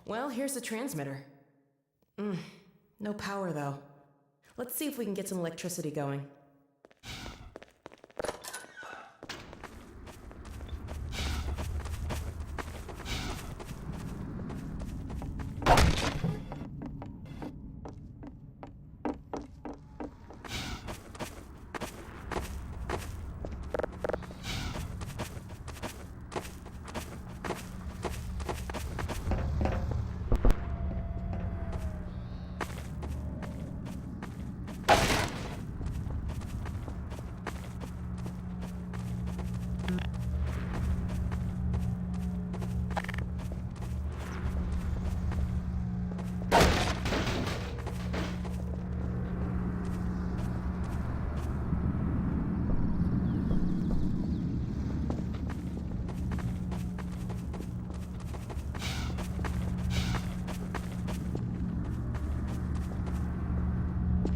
Well, here's the transmitter. No power, though. Let's see if we can get some electricity going.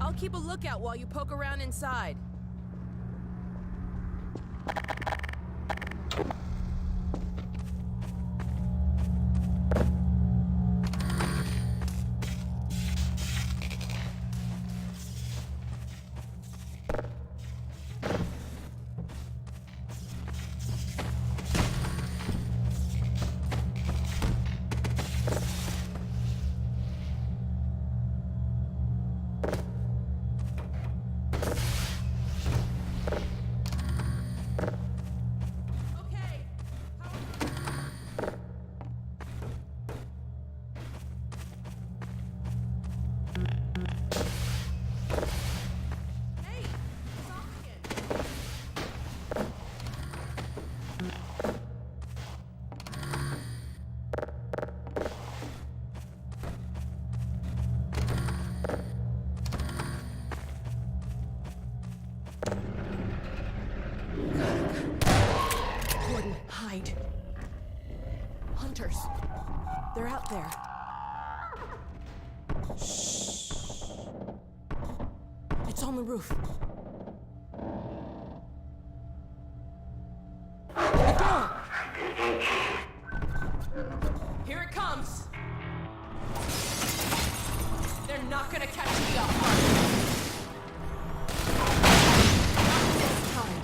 I'll keep a lookout while you poke around inside. They're out there. Shh. It's on the roof. The door! Here it comes! They're not gonna catch me off guard. Not this time.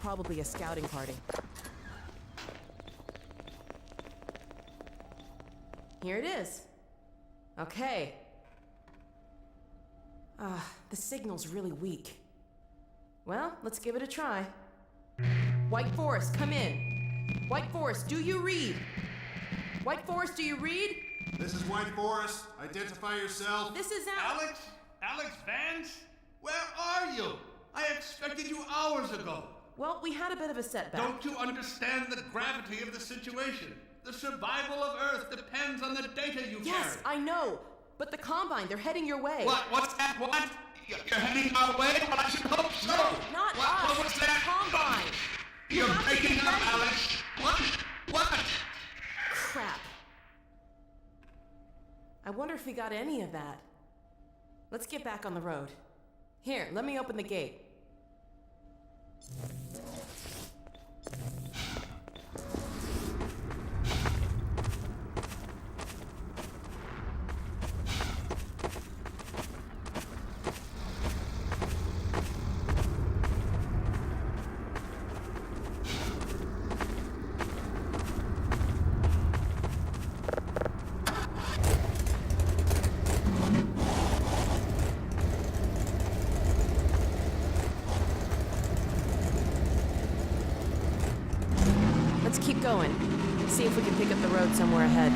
Probably a scouting party. Here it is. Okay. The signal's really weak. Well, let's give it a try. White Forest, come in. White Forest, do you read? White Forest, do you read? This is White Forest. Identify yourself. This is Alex? Alex Vance? Where are you? I expected you hours ago. Well, we had a bit of a setback. Don't you understand the gravity of the situation? The survival of Earth depends on the data you carry. Yes, I know. But the Combine, they're heading your way. What? What's that? What? You're heading our way? Well, I should hope so. No, not us. What was that? Combine. You're breaking up, Alex. What? Crap. I wonder if we got any of that. Let's get back on the road. Here, let me open the gate. Let's keep going. See if we can pick up the road somewhere ahead.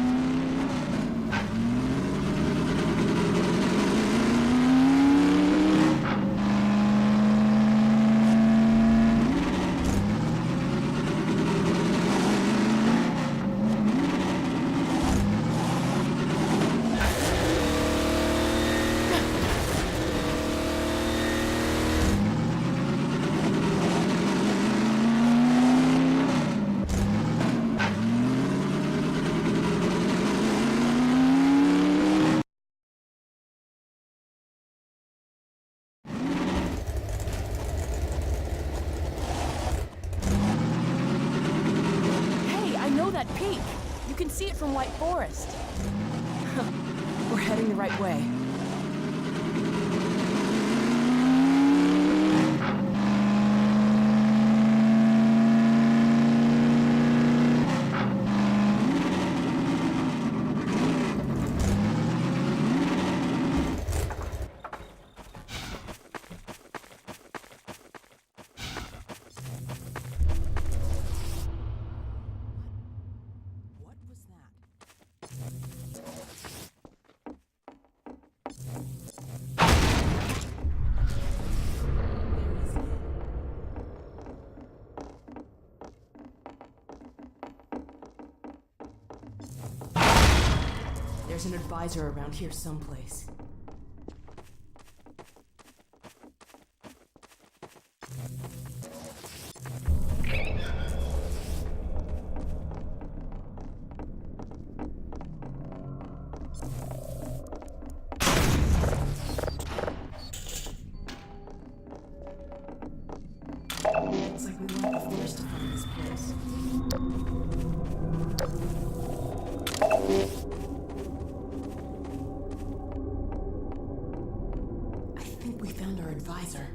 That peak. You can see it from White Forest. We're heading the right way. There's an advisor around here someplace. floors to find this place. I think we found our advisor.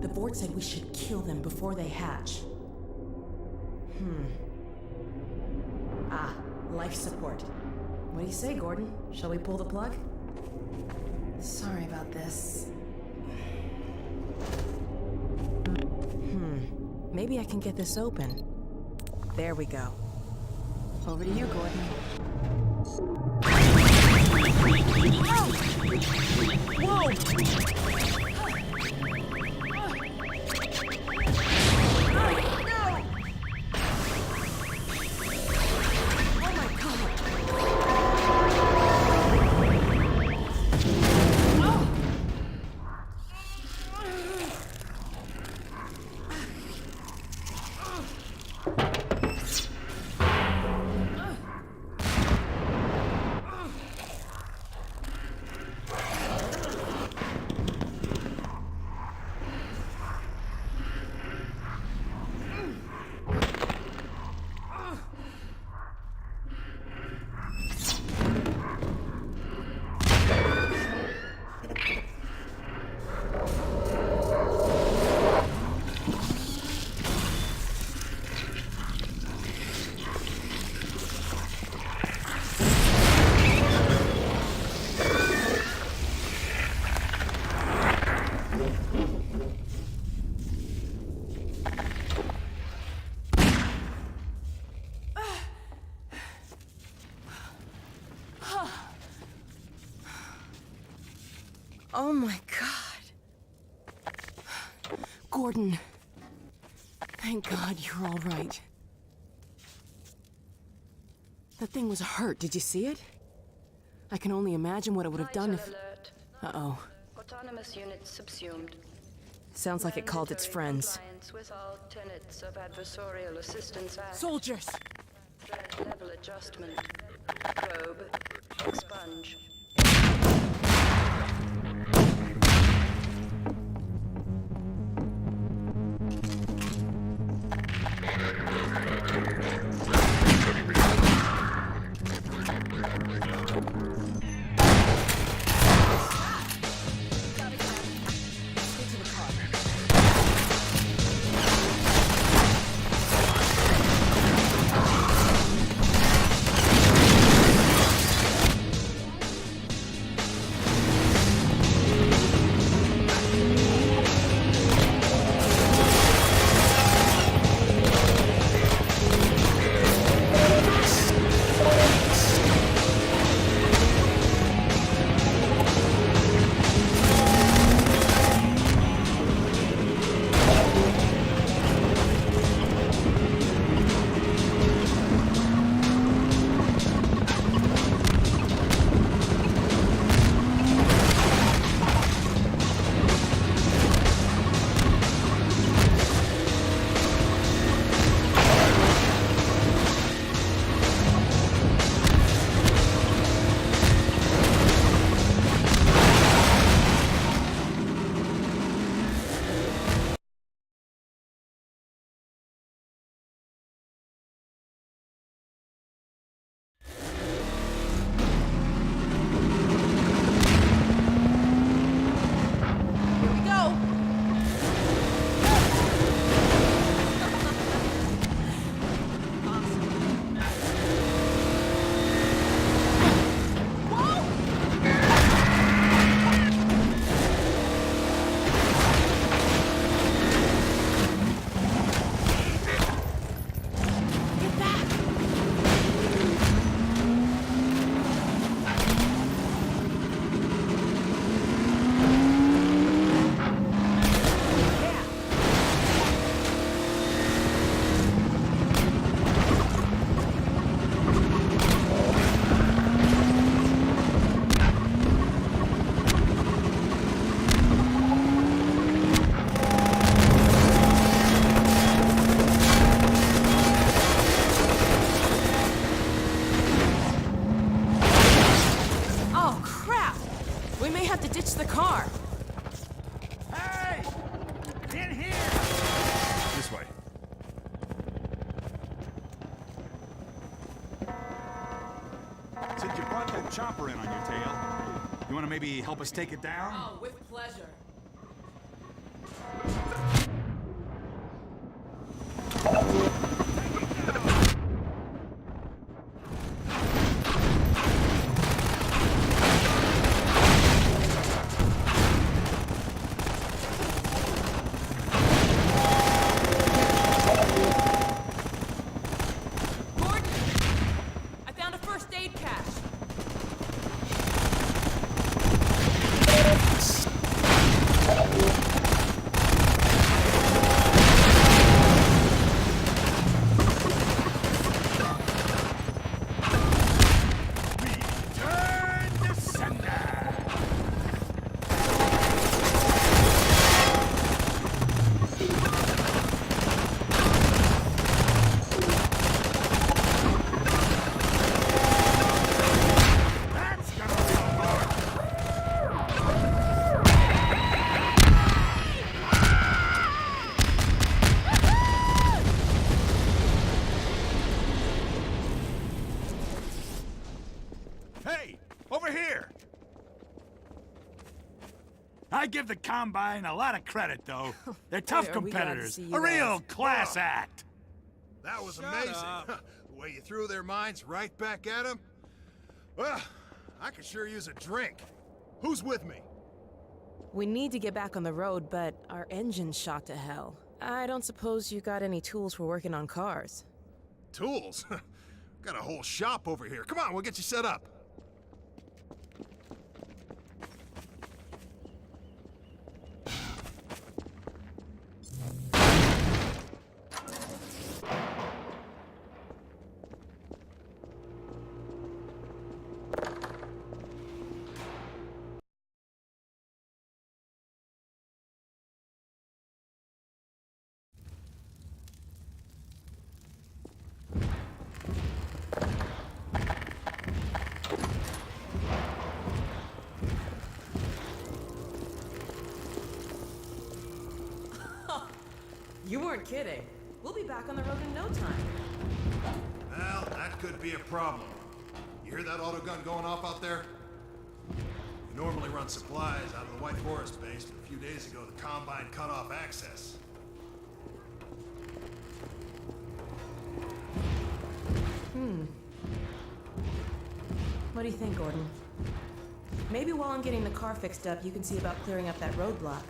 The board said we should kill them before they hatch. Life support. What do you say, Gordon? Shall we pull the plug? Sorry about this. Maybe I can get this open. There we go. Over to you, Gordon. Whoa! Oh my God. Gordon. Thank God you're all right. That thing was hurt. Did you see it? I can only imagine what it would have done if... Uh-oh. Autonomous units subsumed. Sounds like it called its friends. With all tenets of Adversarial Assistance Act. Soldiers! Threat level adjustment. Probe. Expunge. We may have to ditch the car. Hey! chopper in on your tail. You want to maybe help us take it down? Oh, with pleasure. Gordon! I found a first aid cache. Return to sender! That's gonna be a mark! Hey, over here! I give the Combine a lot of credit, though. They're tough Boy, are we glad to competitors. see you A real guys. class act. That was amazing. The way you threw their minds right back at them. Well, I could sure use a drink. Who's with me? We need to get back on the road, but our engine's shot to hell. I don't suppose you got any tools for working on cars. Tools? Got a whole shop over here. Come on, we'll get you set up. You weren't kidding. We'll be back on the road in no time. Well, that could be a problem. You hear that autogun going off out there? We normally run supplies out of the White Forest base, but a few days ago the Combine cut off access. What do you think, Gordon? Maybe while I'm getting the car fixed up, you can see about clearing up that roadblock.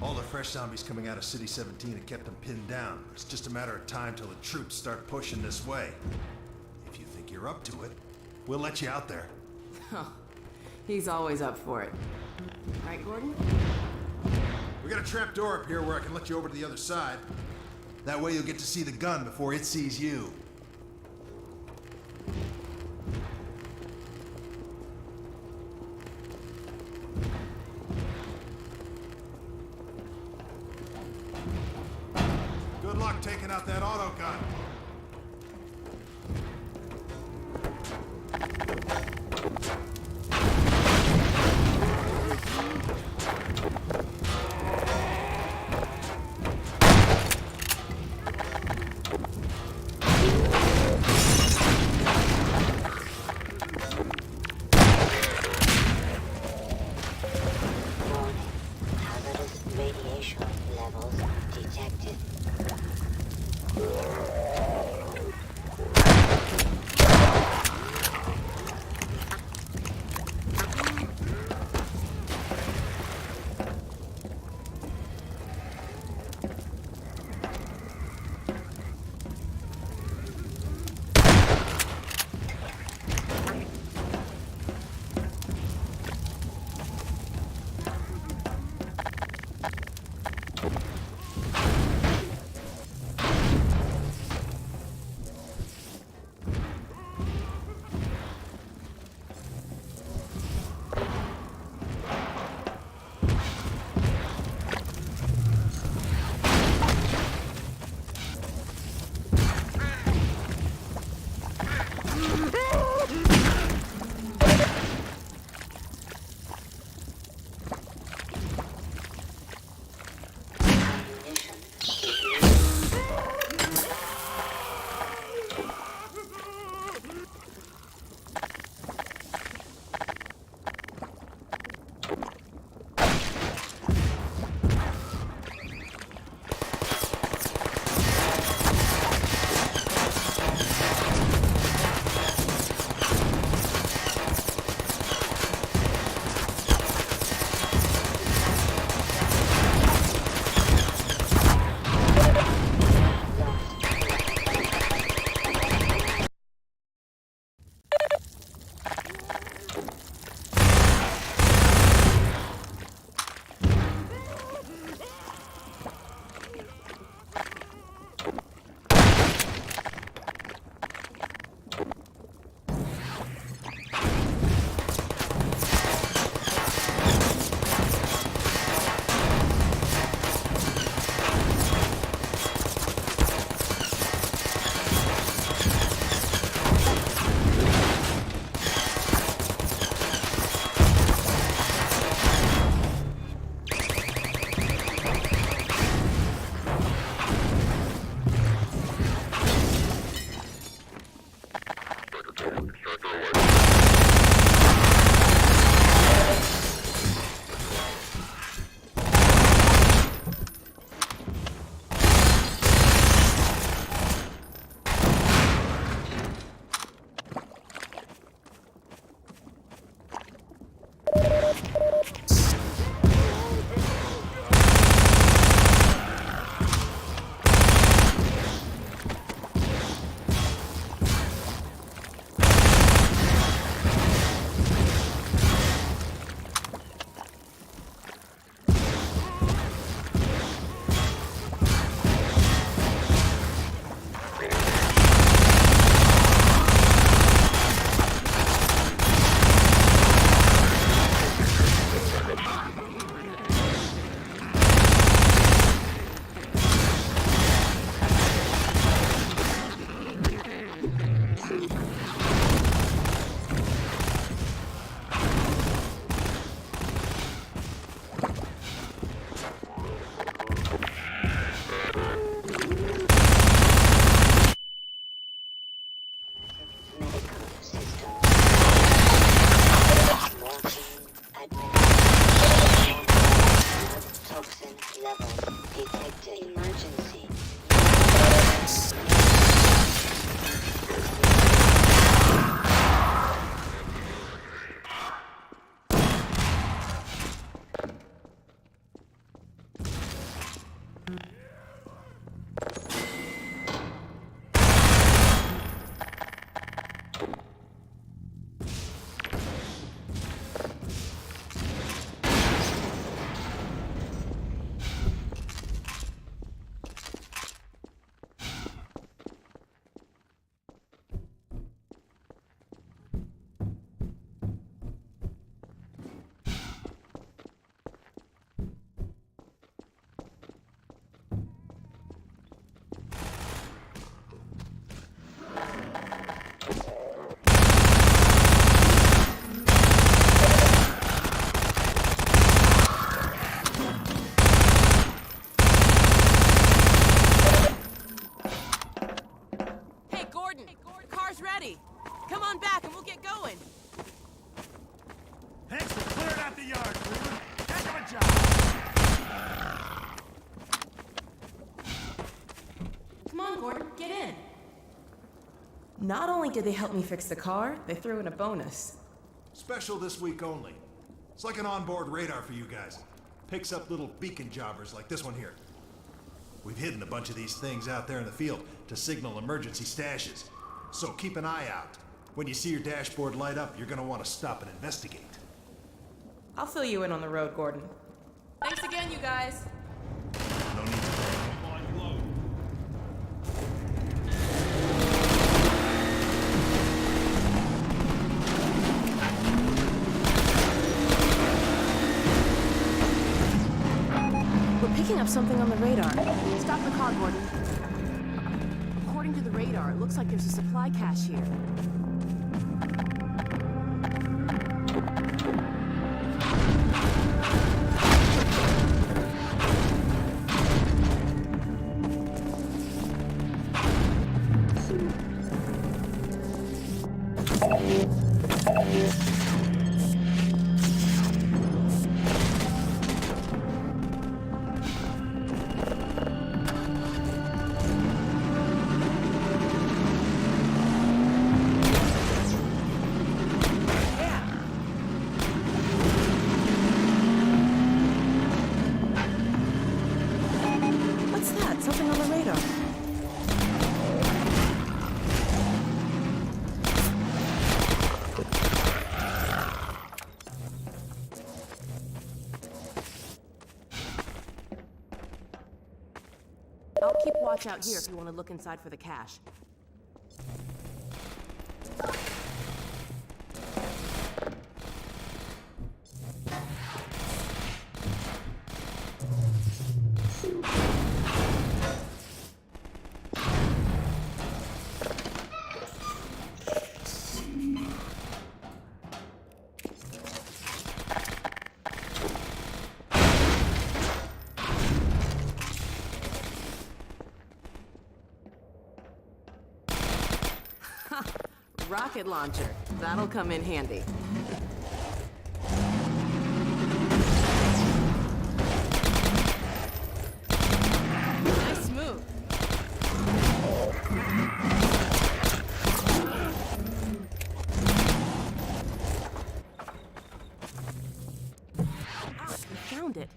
All the fresh zombies coming out of City 17 have kept them pinned down. It's just a matter of time till the troops start pushing this way. If you think you're up to it, we'll let you out there. He's always up for it. Right, Gordon? We got a trap door up here where I can let you over to the other side. That way you'll get to see the gun before it sees you. Good luck taking out that autogun. Warning. Hazardous radiation levels detected. Not only did they help me fix the car, they threw in a bonus. Special this week only. It's like an onboard radar for you guys. Picks up little beacon jobbers like this one here. We've hidden a bunch of these things out there in the field to signal emergency stashes. So keep an eye out. When you see your dashboard light up, you're gonna want to stop and investigate. I'll fill you in on the road, Gordon. Thanks again, you guys. No need to worry. We're picking up something on the radar. Stop the car, Gordon. According to the radar, it looks like there's a supply cache here. What's that? Something on the radar. I'll keep watch out here if you want to look inside for the cache. Rocket launcher. That'll come in handy. Nice move. Ah, we found it.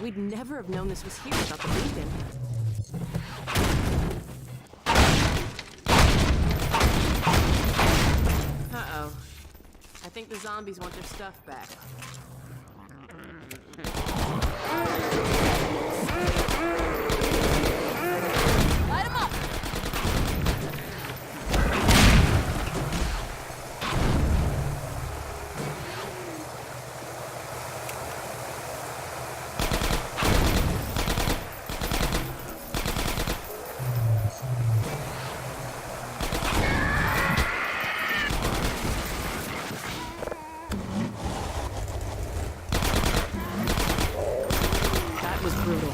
We'd never have known this was here without the beacon. Uh-oh. I think the zombies want their stuff back. Light 'em up! That was brutal.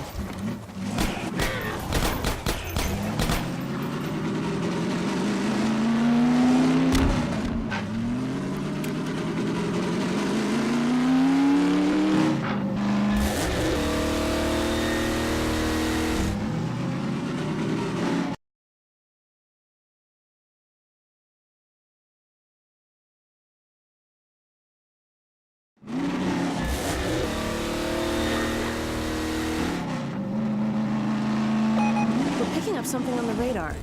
We're picking up something on the radar.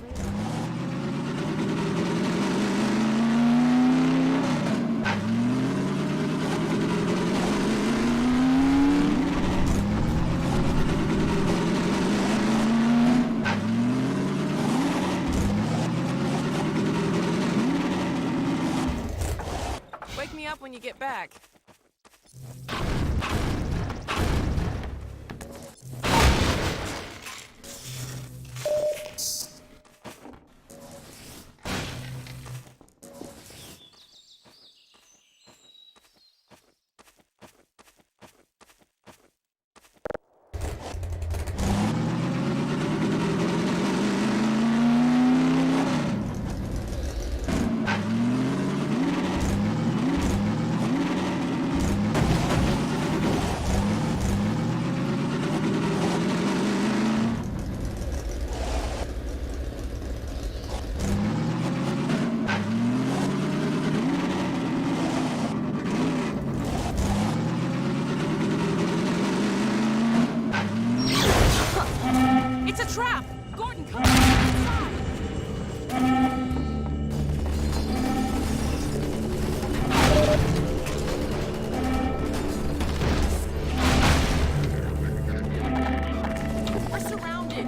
Wake me up when you get back. trap! Gordon, come on! We're surrounded!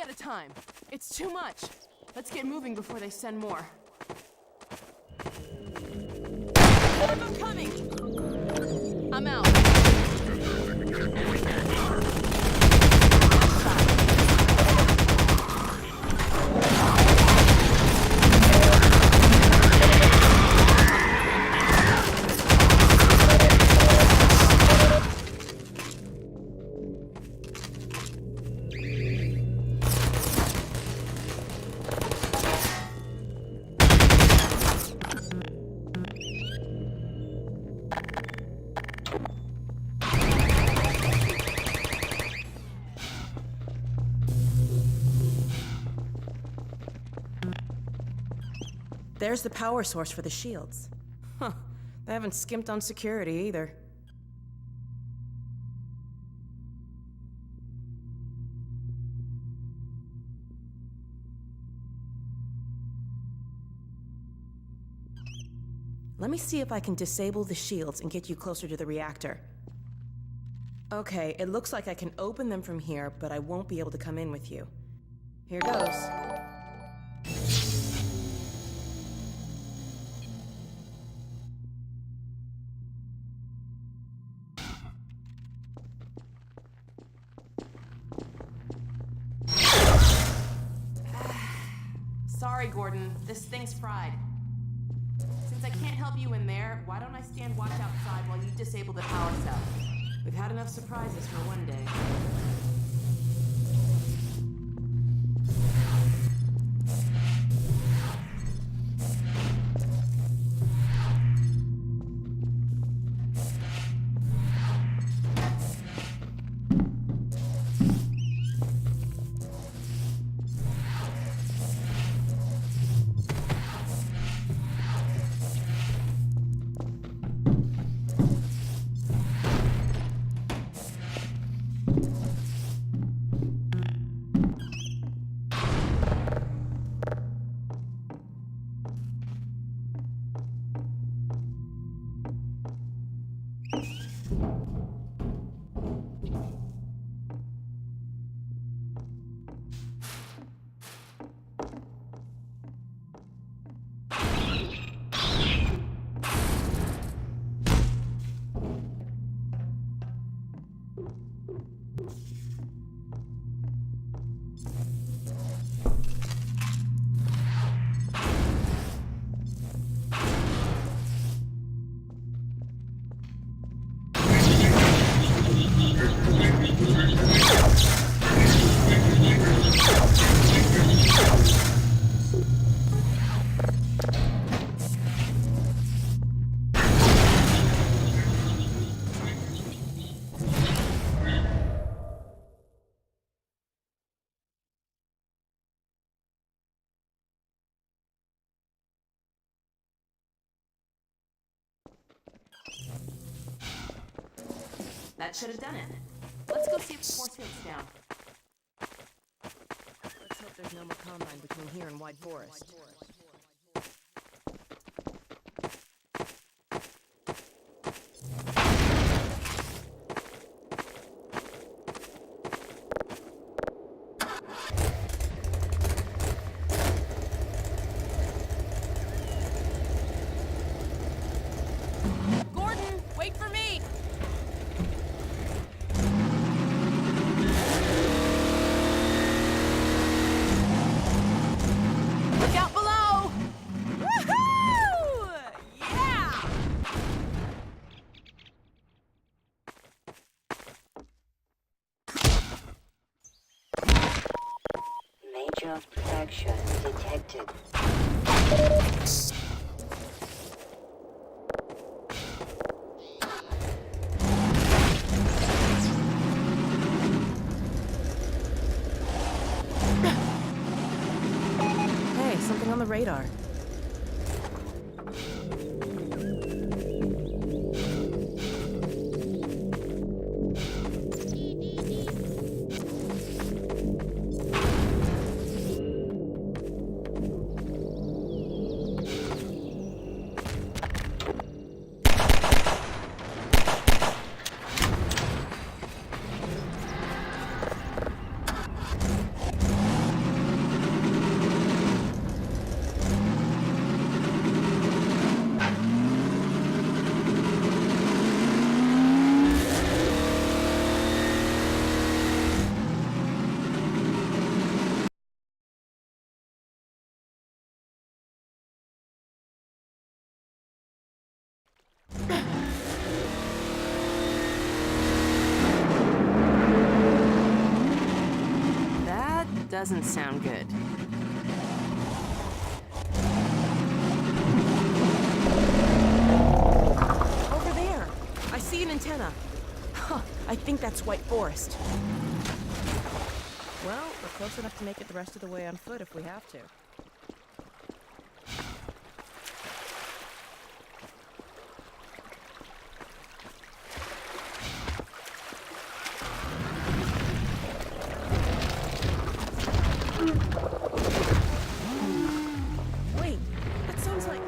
At a time. It's too much. Let's get moving before they send more. I'm coming! I'm out. There's the power source for the shields. Huh, they haven't skimped on security either. Let me see if I can disable the shields and get you closer to the reactor. Okay, it looks like I can open them from here, but I won't be able to come in with you. Here goes. Sorry, Gordon. This thing's fried. Since I can't help you in there, why don't I stand watch outside while you disable the power cell? We've had enough surprises for one day. That should have done it. Let's go see if the force field's down. Let's hope there's no more combine between here and Wide Forest. Gordon, wait for me! Look out below! Woohoo! Yeah! Major fracture detected. Hey, something on the radar. That doesn't sound good. Over there! I see an antenna. Huh, I think that's White Forest. Well, we're close enough to make it the rest of the way on foot if we have to. Wait, that sounds like...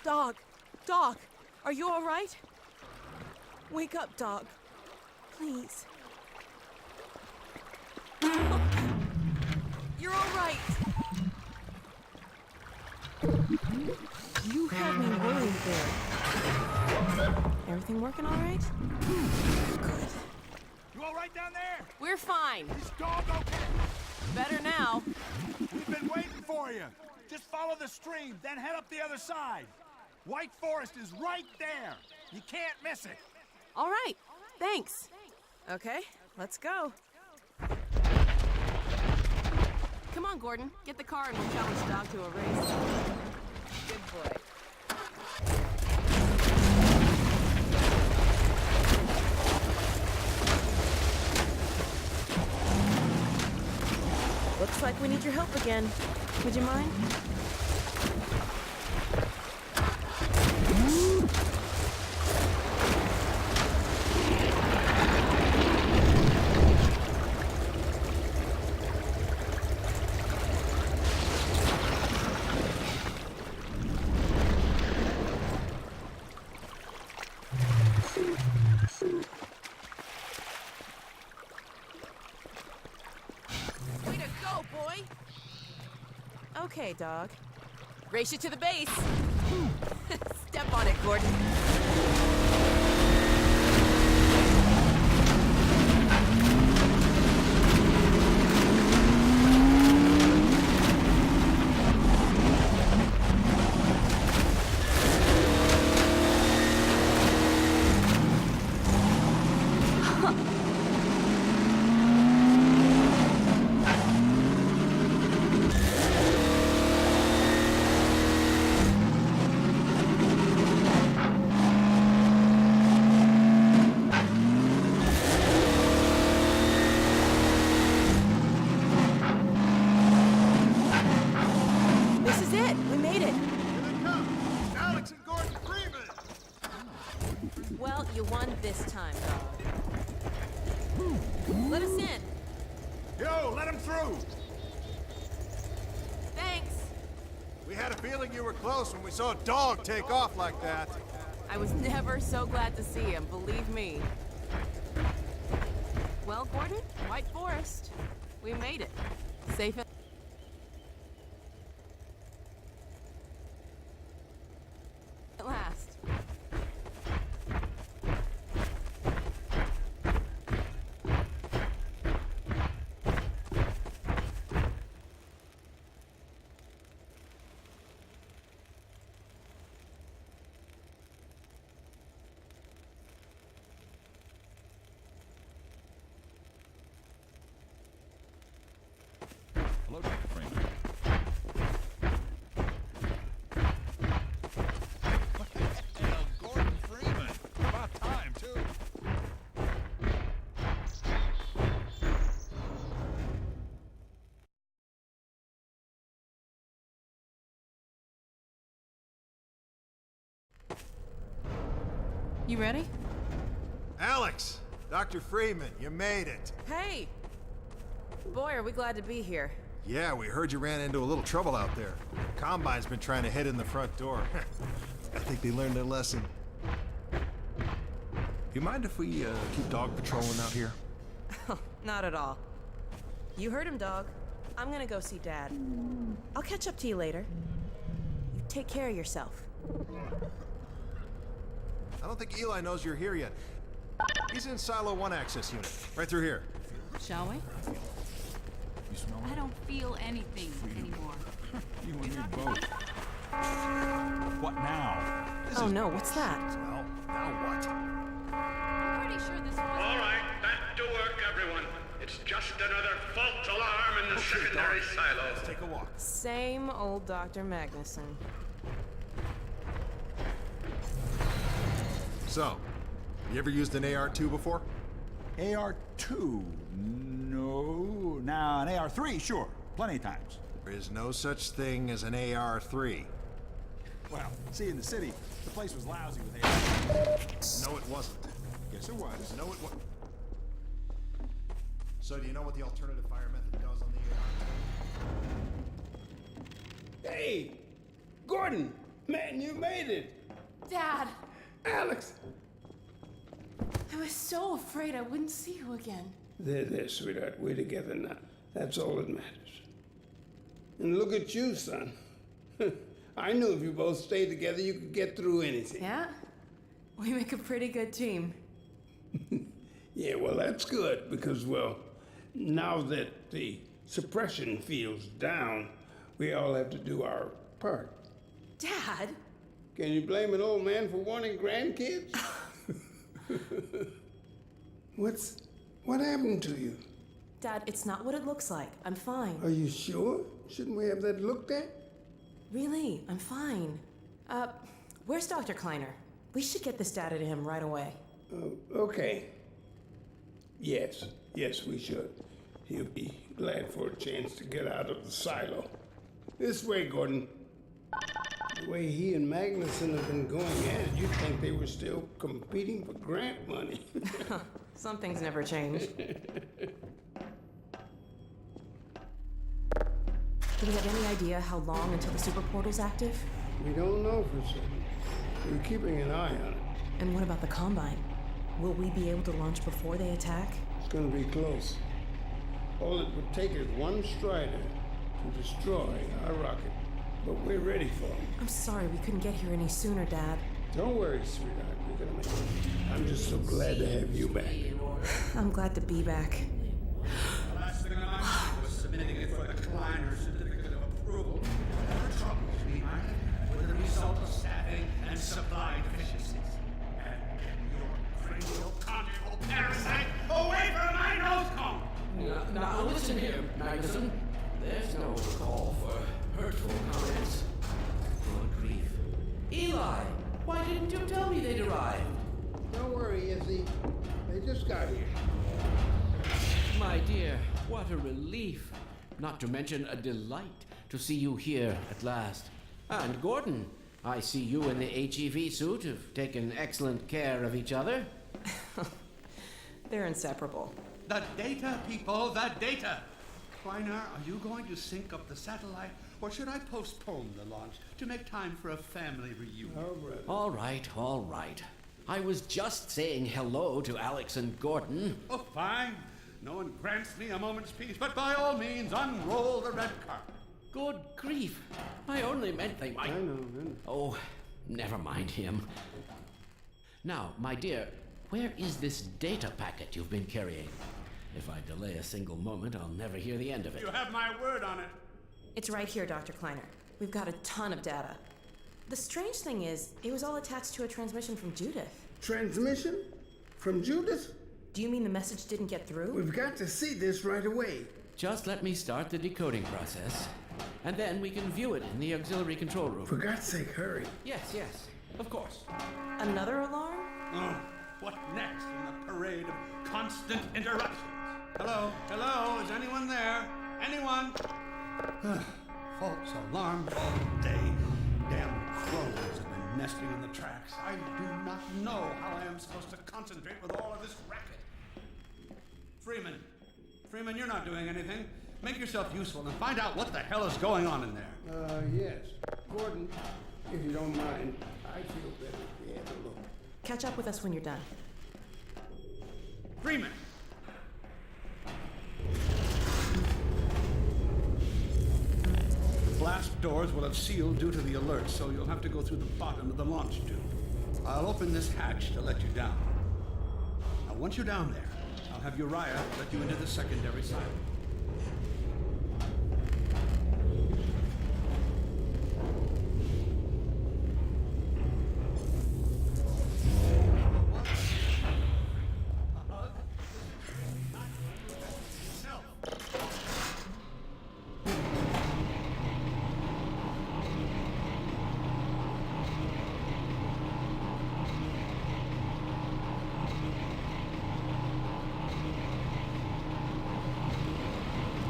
Dog? Dog, are you all right? Wake up, Dog. Please. You're all right. You had me worried there. Everything working all right? Good. You all right down there? We're fine. Is Dog okay? Better now. We've been waiting for you. Just follow the stream, then head up the other side. White Forest is right there. You can't miss it. All right. Thanks. Okay, let's go. Come on, Gordon. Get the car and we'll challenge Dog to a race. Good boy. Looks like we need your help again. Would you mind? Way to go, boy! Okay, Dog. Race you to the base. Step on it, Gordon. Well, you won this time, Dog. Let us in. Yo, let him through. Thanks. We had a feeling you were close when we saw a dog take off like that. I was never so glad to see him, believe me. Well, Gordon, White Forest. We made it. Safe at last. Hello, Dr. Freeman. Well, Gordon Freeman. About time, too. You ready? Alex! Dr. Freeman, you made it. Hey! Boy, are we glad to be here. Yeah, we heard you ran into a little trouble out there. Combine's been trying to hit in the front door. I think they learned their lesson. You mind if we keep dog patrolling out here? Not at all. You heard him, Dog. I'm gonna go see Dad. I'll catch up to you later. You take care of yourself. I don't think Eli knows you're here yet. He's in Silo 1 access unit, right through here. Shall we? You smell I don't feel anything anymore. You and me both. What now? Oh no, what's that? Well, now what? I'm pretty sure this was... All right, back to work, everyone. It's just another false alarm in the secondary silo. Let's take a walk. Same old Dr. Magnuson. So, you ever used an AR-2 before? AR-2? No. Now, an AR-3, sure. Plenty of times. There is no such thing as an AR-3. Well, see, in the city, the place was lousy with AR. No, it wasn't. Yes, it was. No, it wasn't. So, do you know what the alternative fire method does on the AR-2? Hey, Gordon, man, you made it. Dad, Alex. I was so afraid I wouldn't see you again. There, sweetheart. We're together now. That's all that matters. And look at you, son. I knew if you both stayed together, you could get through anything. Yeah? We make a pretty good team. Yeah, well, that's good because, well, now that the suppression field's down, we all have to do our part. Dad? Can you blame an old man for wanting grandkids? What happened to you? Dad, it's not what it looks like. I'm fine. Are you sure? Shouldn't we have that looked at? Really, I'm fine. Where's Dr. Kleiner? We should get this data to him right away. Okay. Yes, we should. He'll be glad for a chance to get out of the silo. This way, Gordon. The way he and Magnuson have been going at it, you'd think they were still competing for grant money. Some things never change. Do we have any idea how long until the super portal's active? We don't know for certain. We're keeping an eye on it. And what about the Combine? Will we be able to launch before they attack? It's gonna be close. All it would take is one Strider to destroy our rocket. But we're ready for him. I'm sorry we couldn't get here any sooner, Dad. Don't worry, sweetheart. We're gonna make it. I'm just so glad to have you back. I'm glad to be back. The last thing I did was submitting it for the Kleiner certificate of approval. There are troubles behind it, with the result of staffing and supply deficiencies. And your cranial conjugal parasite away from my nose cone! Now listen here, Magnuson. There's no call for hurtful comments. Good grief. Eli, why didn't you tell me they'd arrived? Don't worry, Izzy. They just got here. My dear, what a relief. Not to mention a delight to see you here at last. And Gordon, I see you in the HEV suit have taken excellent care of each other. They're inseparable. The data, people, the data! Kleiner, are you going to sync up the satellite, or should I postpone the launch to make time for a family reunion? All right. I was just saying hello to Alex and Gordon. Oh, fine. No one grants me a moment's peace, but by all means, unroll the red carpet. Good grief. I only meant they might... I know. Oh, never mind him. Now, my dear, where is this data packet you've been carrying? If I delay a single moment, I'll never hear the end of it. You have my word on it. It's right here, Dr. Kleiner. We've got a ton of data. The strange thing is, it was all attached to a transmission from Judith. Transmission? From Judith? Do you mean the message didn't get through? We've got to see this right away. Just let me start the decoding process, and then we can view it in the auxiliary control room. For God's sake, hurry. Yes, of course. Another alarm? Oh, what next in the parade of constant interruptions? Hello, is anyone there? Anyone? False alarms all day. Damn crows have been nesting in the tracks. I do not know how I am supposed to concentrate with all of this racket. Freeman, you're not doing anything. Make yourself useful and find out what the hell is going on in there. Yes. Gordon, if you don't mind, I feel better if we have a look. Catch up with us when you're done. Freeman! Blast doors will have sealed due to the alert, so you'll have to go through the bottom of the launch tube. I'll open this hatch to let you down. once you're down there, I'll have Uriah let you into the secondary silo.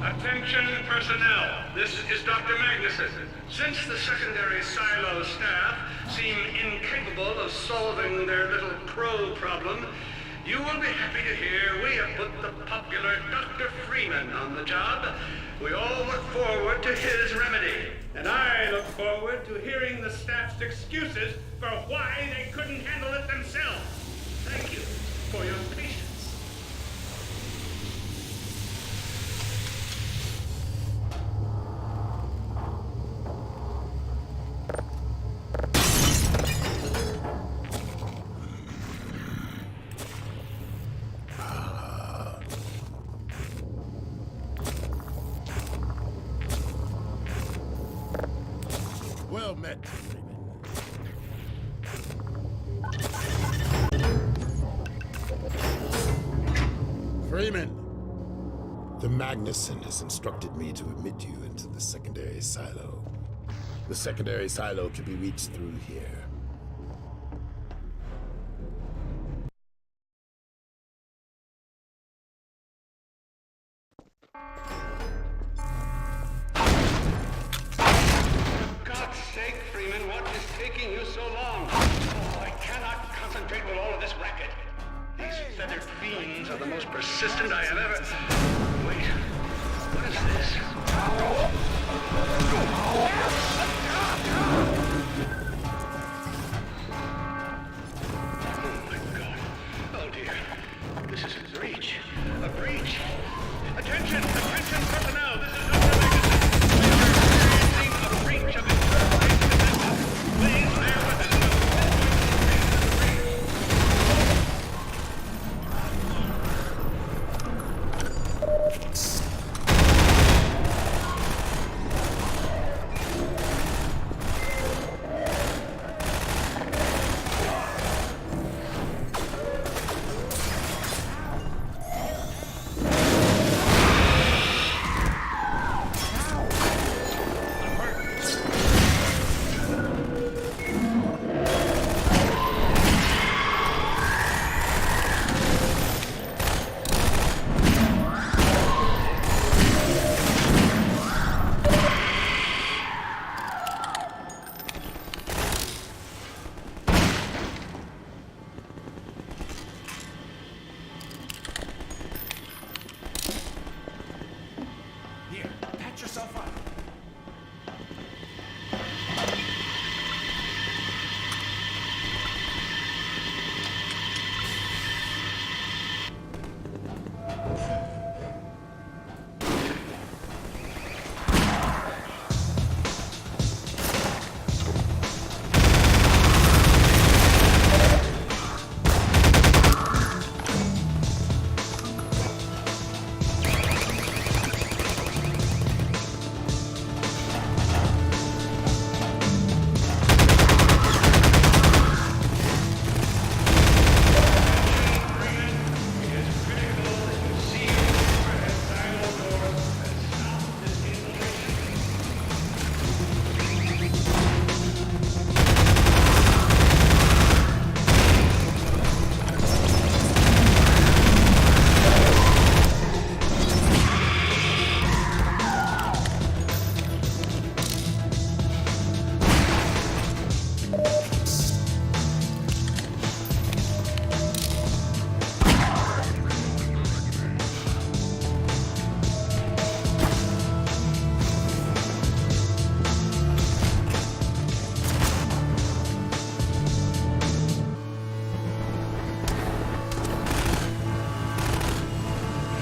Attention personnel, this is Dr. Magnuson. Since the secondary silo staff seem incapable of solving their little crow problem, you will be happy to hear we have put the popular Dr. Freeman on the job. We all look forward to his remedy. And I look forward to hearing the staff's excuses for why they couldn't handle it themselves. Thank you for your patience. Well met, Freeman. Freeman! The Magnuson has instructed me to admit you into the secondary silo. The secondary silo can be reached through here. Persistent I have ever... Wait, what is this? Oh my God. Oh dear. This is a breach. A breach. Attention personnel. This is Dr. Magnuson. We are experiencing a breach of information. Please bear with us.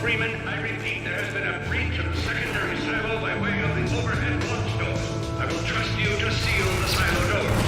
Freeman, I repeat, there has been a breach of the secondary silo by way of the overhead launch doors. I will trust you to seal the silo doors.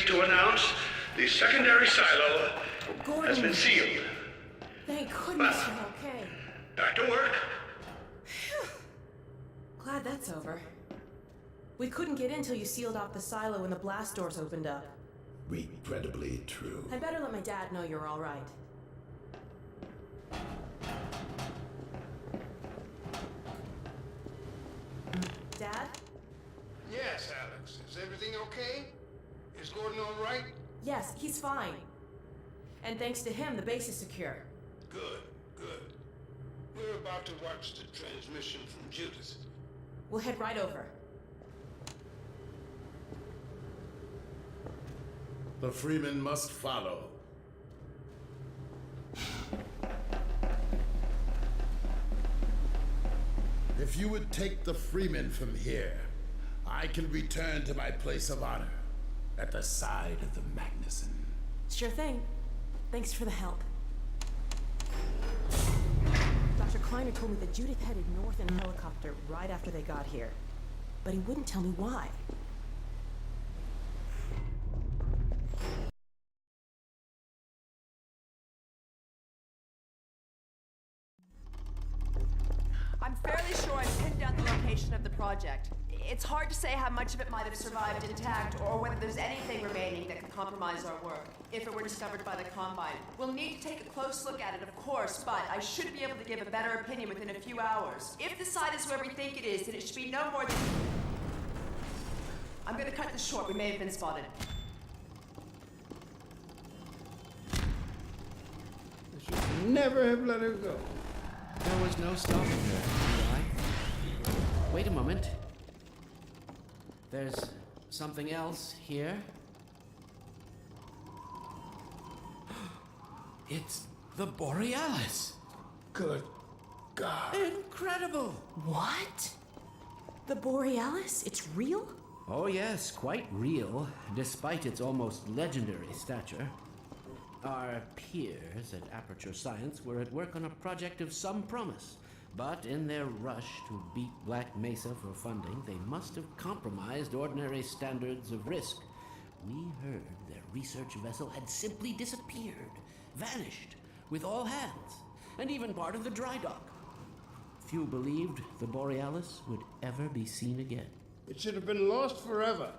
pleased to announce the secondary silo has been sealed. Thank goodness you're okay. Back to work. Glad that's over. We couldn't get in till you sealed off the silo when the blast doors opened up. Regrettably true. I better let my dad know you're all right. Dad? Yes, Alex. Is everything okay? Is Gordon all right? Yes, he's fine. And thanks to him, the base is secure. Good, good. We're about to watch the transmission from Judith. We'll head right over. The Freeman must follow. If you would take the Freeman from here, I can return to my place of honor at the side of the Magnuson. Sure thing. Thanks for the help. Dr. Kleiner told me that Judith headed north in a helicopter right after they got here. But he wouldn't tell me why. I'm fairly sure I've pinned down the location of the project. It's hard to say how much of it might have survived intact or whether there's anything remaining that could compromise our work if it were discovered by the Combine. We'll need to take a close look at it, of course, but I should be able to give a better opinion within a few hours. If the site is where we think it is, then it should be no more than... I'm gonna cut this short. We may have been spotted. I should never have let her go. There was no stopping her, Eli. Wait a moment. There's something else here. It's the Borealis. Good God. Incredible. What? The Borealis? It's real? Oh yes, quite real, despite its almost legendary stature. Our peers at Aperture Science were at work on a project of some promise, but in their rush to beat Black Mesa for funding, they must have compromised ordinary standards of risk. We heard their research vessel had simply disappeared, vanished, with all hands, and even part of the dry dock. Few believed the Borealis would ever be seen again. It should have been lost forever.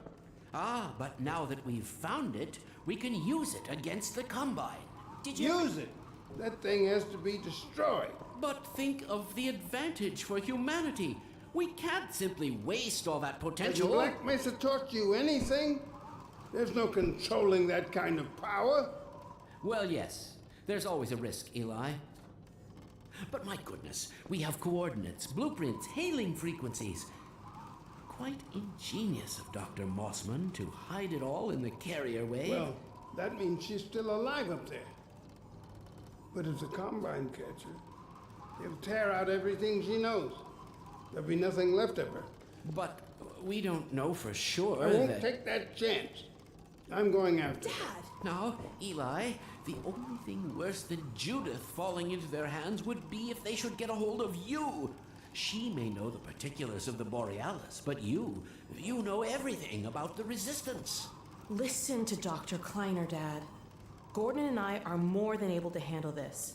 Ah, but now that we've found it, we can use it against the Combine. Did you use it? That thing has to be destroyed. But think of the advantage for humanity. We can't simply waste all that potential. Has Black Mesa taught you anything? There's no controlling that kind of power. Well, yes. There's always a risk, Eli. But my goodness, we have coordinates, blueprints, hailing frequencies. Quite ingenious of Dr. Mossman to hide it all in the carrier wave. Well, that means she's still alive up there. But if the Combine catch her, they'll tear out everything she knows. There'll be nothing left of her. But we don't know for sure I won't take that chance. I'm going after her. Dad! Now, Eli, the only thing worse than Judith falling into their hands would be if they should get a hold of you. She may know the particulars of the Borealis, but you know everything about the Resistance. Listen to Dr. Kleiner, Dad. Gordon and I are more than able to handle this.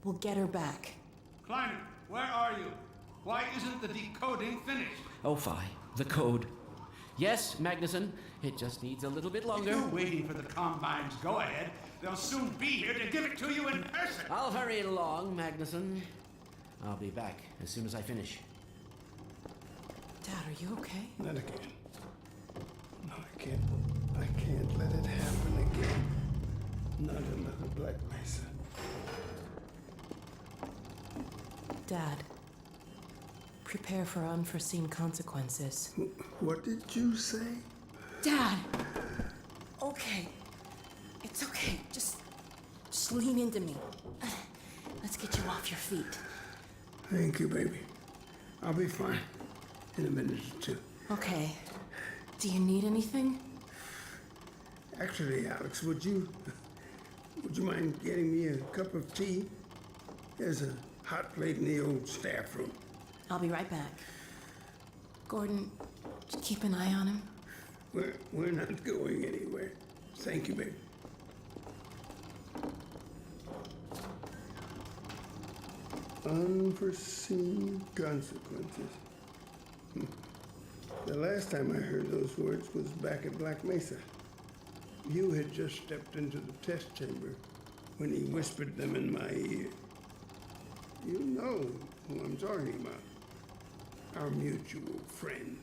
We'll get her back. Kleiner, where are you? Why isn't the decoding finished? Oh, fine. The code. Yes, Magnuson. It just needs a little bit longer. If you're waiting for the Combine's go-ahead, they'll soon be here to give it to you in person. I'll hurry along, Magnuson. I'll be back as soon as I finish. Dad, are you okay? Not again. No, I can't let it happen again. Not another Black Mesa. Dad, prepare for unforeseen consequences. What did you say? Dad! Okay. It's okay. Just lean into me. Let's get you off your feet. Thank you, baby. I'll be fine in a minute or two. Okay. Do you need anything? Actually, Alex, would you mind getting me a cup of tea? There's a hot plate in the old staff room. I'll be right back. Gordon, just keep an eye on him. We're not going anywhere. Thank you, baby. Unforeseen consequences. The last time I heard those words was back at Black Mesa. You had just stepped into the test chamber when he whispered them in my ear. You know who I'm talking about. Our mutual friend.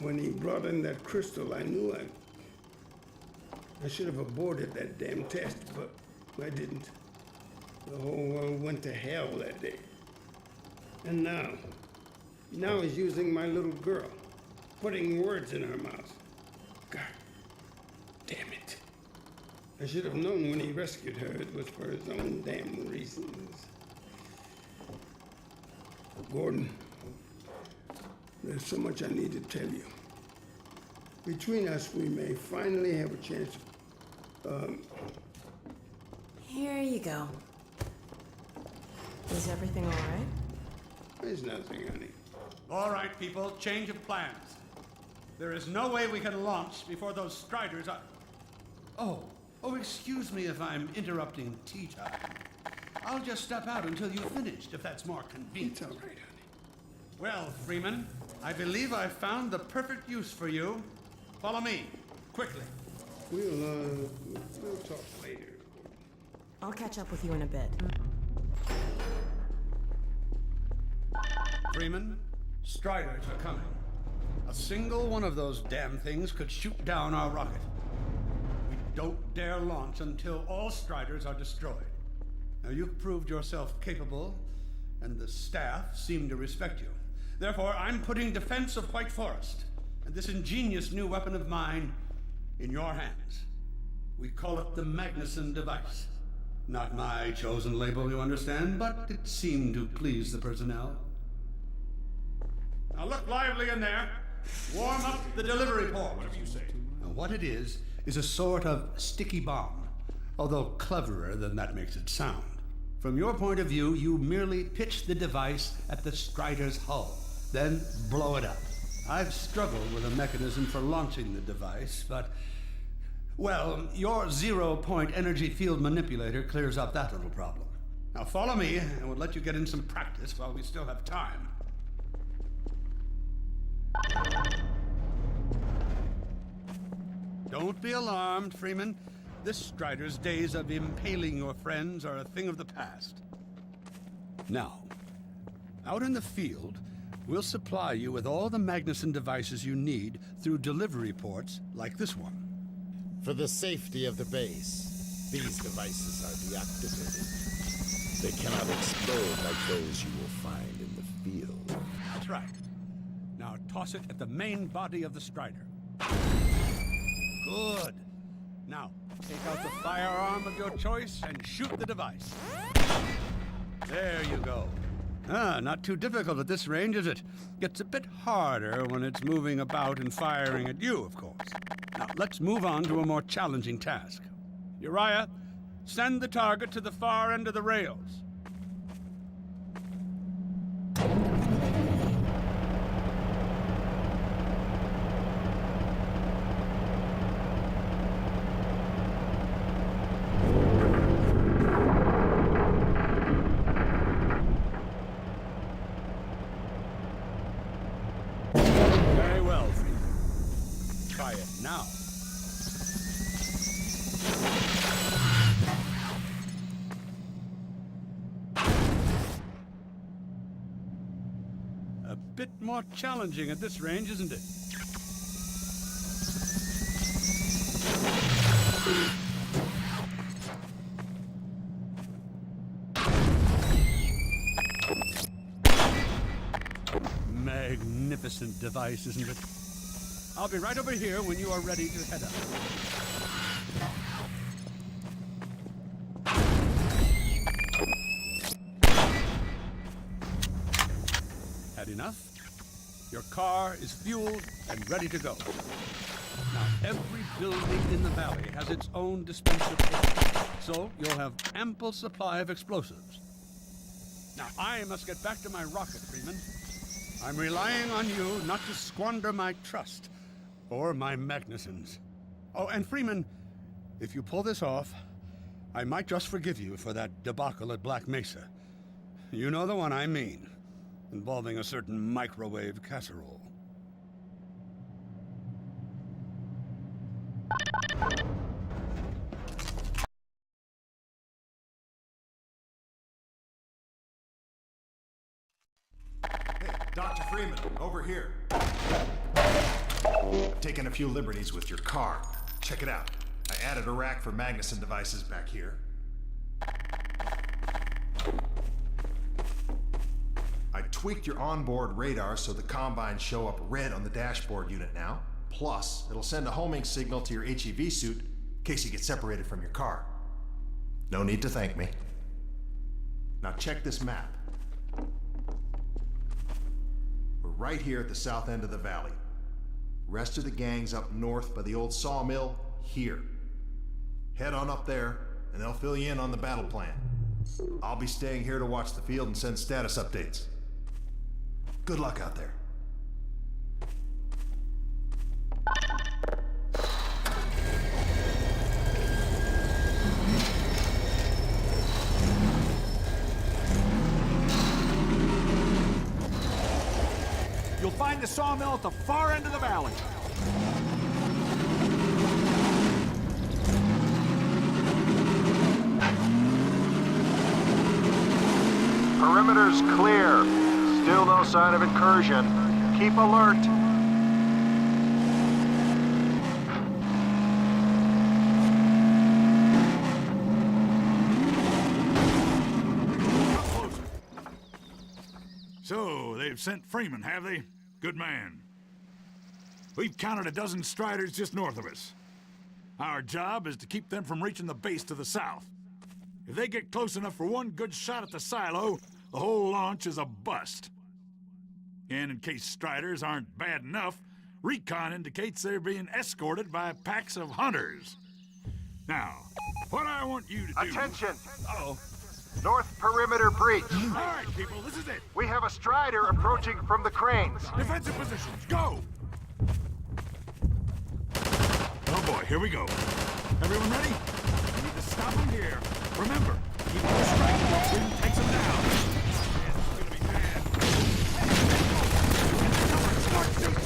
When he brought in that crystal, I knew I should have aborted that damn test, but I didn't. The whole world went to hell that day. And now he's using my little girl, putting words in her mouth. God damn it. I should have known when he rescued her it was for his own damn reasons. Gordon, there's so much I need to tell you. Between us, we may finally have a chance of, Here you go. Is everything all right? There's nothing, honey. All right, people, change of plans. There is no way we can launch before those Striders are... Oh, excuse me if I'm interrupting tea time. I'll just step out until you've finished, if that's more convenient. It's all right, honey. Well, Freeman, I believe I've found the perfect use for you. Follow me, quickly. We'll talk later. I'll catch up with you in a bit. Freeman, Striders are coming. A single one of those damn things could shoot down our rocket. We don't dare launch until all Striders are destroyed. Now, you've proved yourself capable, and the staff seem to respect you. Therefore, I'm putting defense of White Forest and this ingenious new weapon of mine in your hands. We call it the Magnuson device. Not my chosen label, you understand, but it seemed to please the personnel. Now look lively in there. Warm up the delivery port. Whatever you say. Now what it is a sort of sticky bomb, although cleverer than that makes it sound. From your point of view, you merely pitch the device at the Strider's hull, then blow it up. I've struggled with a mechanism for launching the device, but, well, your zero-point energy field manipulator clears up that little problem. Now follow me, and we'll let you get in some practice while we still have time. Don't be alarmed, Freeman. This Strider's days of impaling your friends are a thing of the past. Now, out in the field, we'll supply you with all the Magnuson devices you need through delivery ports like this one. For the safety of the base, these devices are deactivated. They cannot explode like those you will find in the field. That's right. Now toss it at the main body of the Strider. Good. Now, take out the firearm of your choice and shoot the device. There you go. Not too difficult at this range, is it? Gets a bit harder when it's moving about and firing at you, of course. Now, let's move on to a more challenging task. Uriah, send the target to the far end of the rails. Very well, Freeman. Try it now. A bit more challenging at this range, isn't it? Magnificent device, isn't it? I'll be right over here when you are ready to head up. Had enough? Your car is fueled and ready to go. Now, every building in the valley has its own dispenser port, so you'll have ample supply of explosives. Now, I must get back to my rocket, Freeman. I'm relying on you not to squander my trust. or my Magnusons. Oh, and Freeman, if you pull this off, I might just forgive you for that debacle at Black Mesa. You know the one I mean, involving a certain microwave casserole. Hey, Dr. Freeman, over here. I've taken a few liberties with your car. Check it out. I added a rack for Magnuson devices back here. I tweaked your onboard radar so the combines show up red on the dashboard unit now. Plus, it'll send a homing signal to your HEV suit in case you get separated from your car. No need to thank me. Now check this map. We're right here at the south end of the valley. Rest of the gang's up north by the old sawmill here. Head on up there, and they'll fill you in on the battle plan. I'll be staying here to watch the field and send status updates. Good luck out there. You'll find the sawmill at the far end of the valley. Perimeter's clear. Still no sign of incursion. Keep alert. So, they've sent Freeman, have they? Good man. We've counted a dozen Striders just north of us. Our job is to keep them from reaching the base to the south. If they get close enough for one good shot at the silo, the whole launch is a bust. And in case Striders aren't bad enough, recon indicates they're being escorted by packs of hunters. Now, what I want you to do... Attention! Uh-oh. North perimeter breach. All right, people, this is it. We have a Strider approaching from the cranes. Defensive positions, go! Oh boy, here we go. Everyone ready? We need to stop them here. Remember, keep on striking. Freeman takes them down. It's gonna be bad. Start shooting.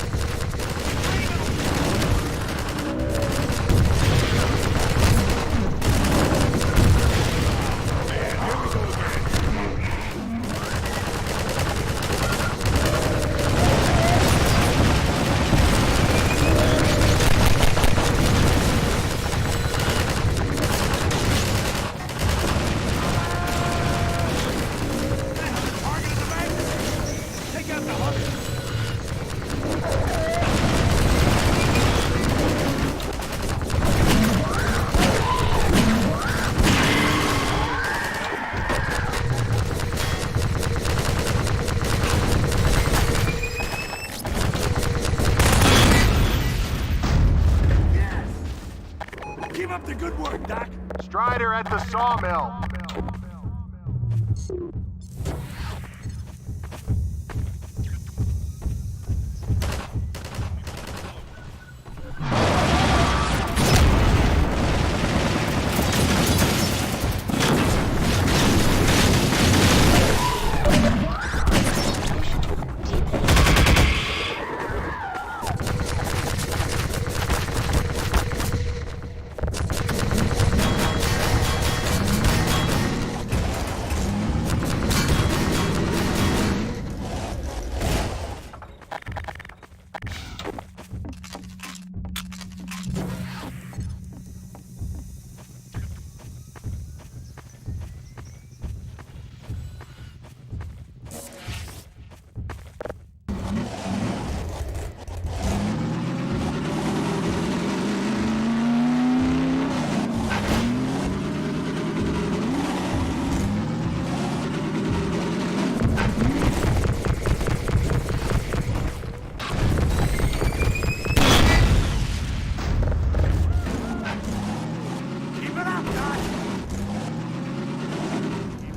Keep up the good work, Doc. Strider at the sawmill.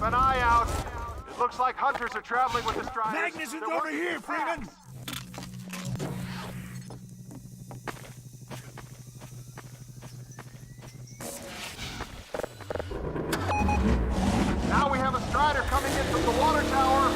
An eye out. It looks like hunters are traveling with the Striders. Magnuson's over here, Freeman! Strider coming in from the water tower.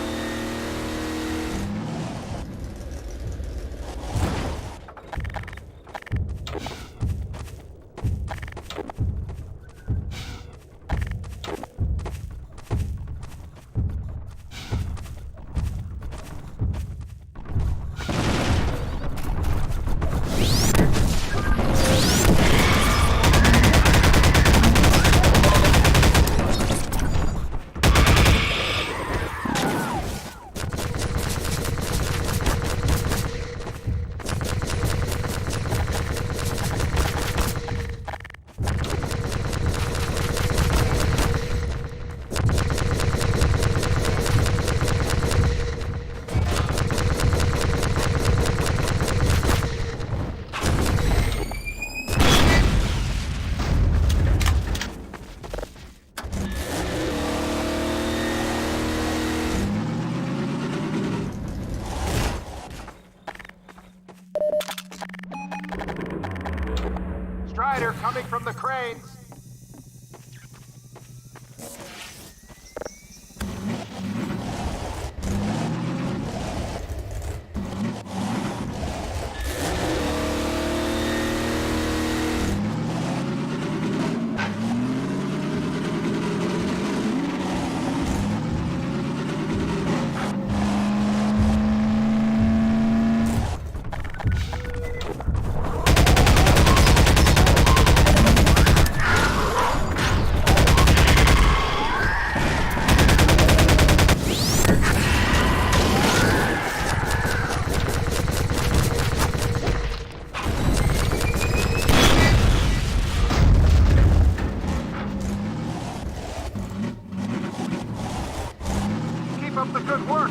Strider coming from the cranes. Keep up the good work.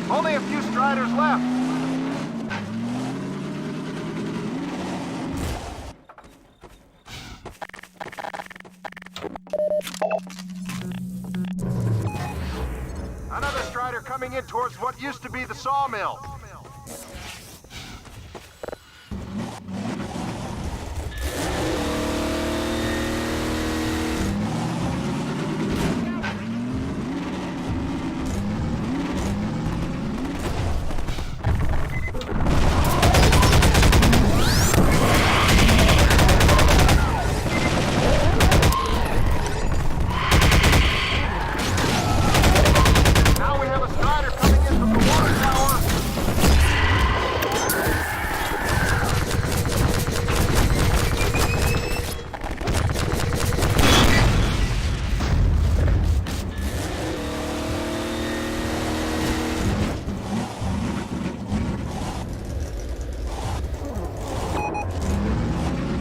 Only a few Striders left. Another Strider coming in towards what used to be the sawmill. Now we have a Strider coming in from the water tower.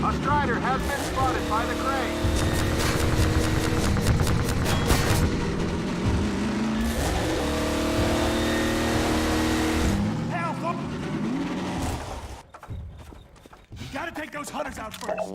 A Strider has been spotted by the crane. You gotta take those hunters out first.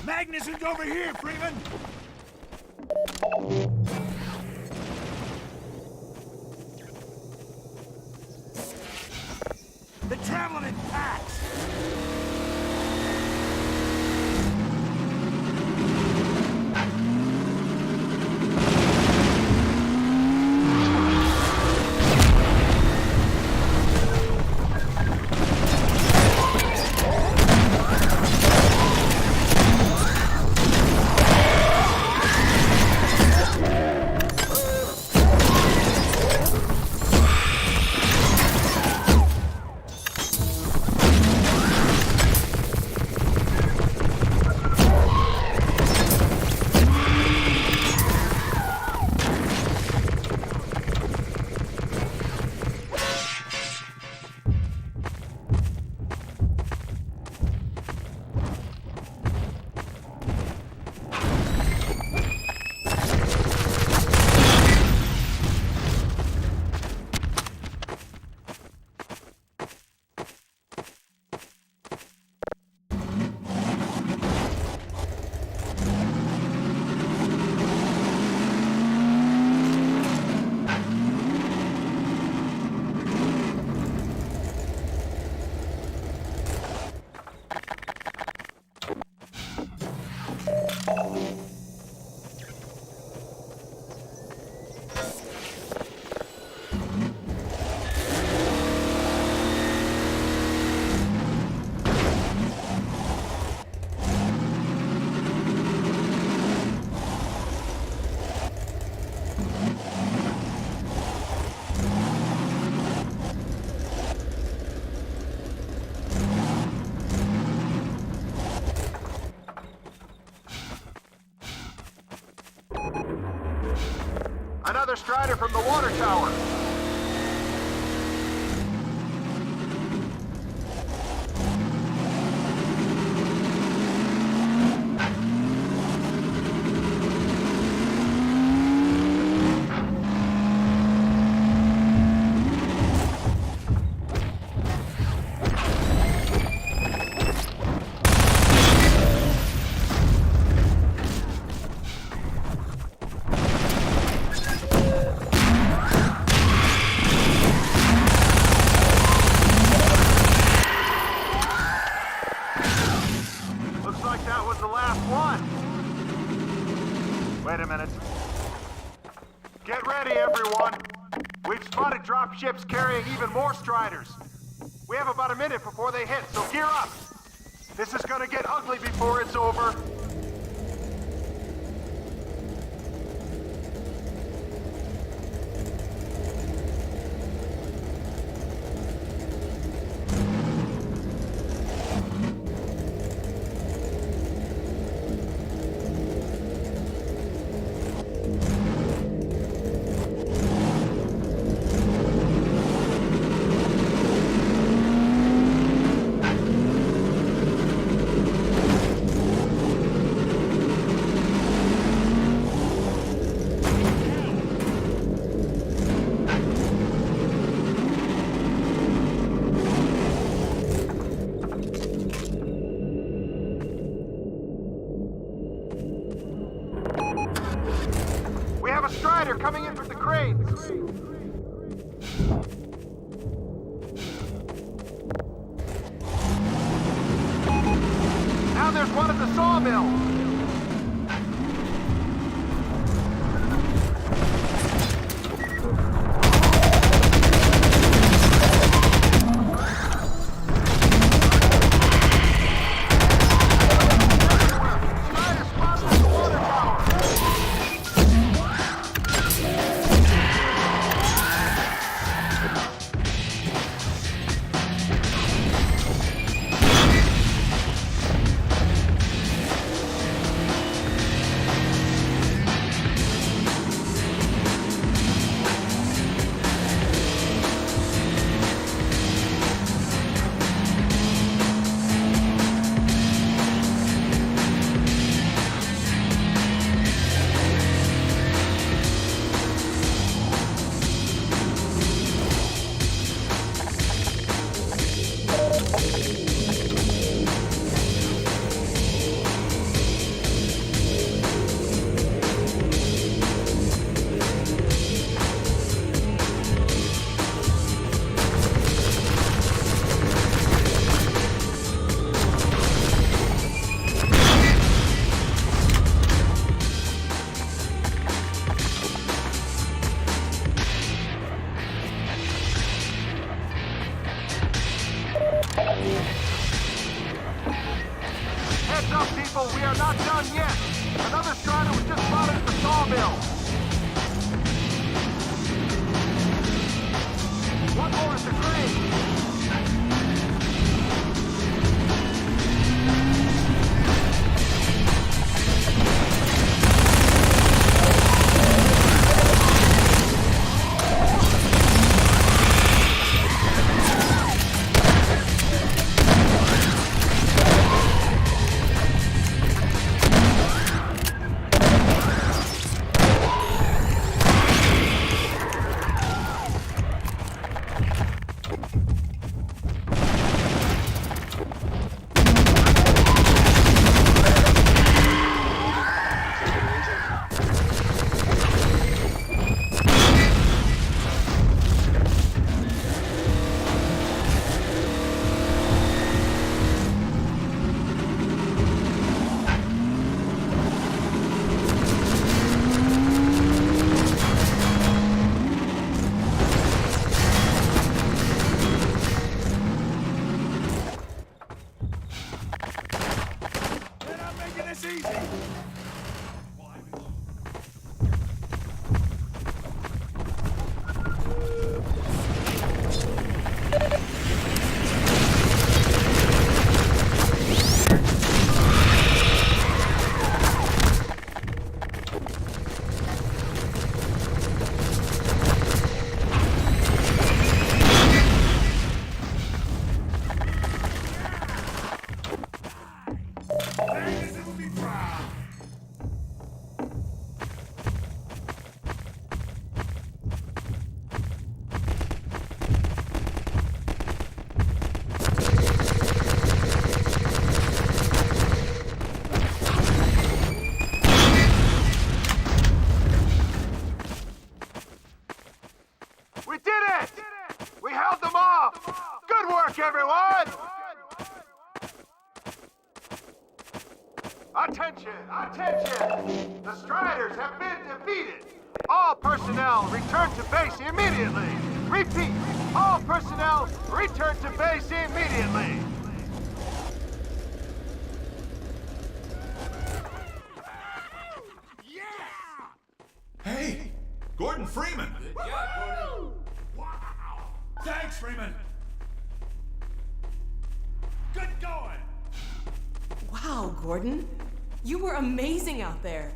Magnuson's over here, Freeman! They're traveling in packs! Strider from the water tower. Wait a minute. Get ready, everyone. We've spotted drop ships carrying even more Striders. We have about a minute before they hit, so gear up. This is gonna get ugly before it's over. Strider coming in from the cranes. Now there's one at the sawmill. Heads up, people, we are not done yet. Another Strider was just spotted at the sawmill. One more at the crane. We did it! We held them off! Good work, everyone! Attention! Attention! The Striders have been defeated! All personnel return to base immediately! Repeat! All personnel return to base immediately! Hey, Gordon Freeman! Thanks, Freeman. Good going. Wow, Gordon. You were amazing out there.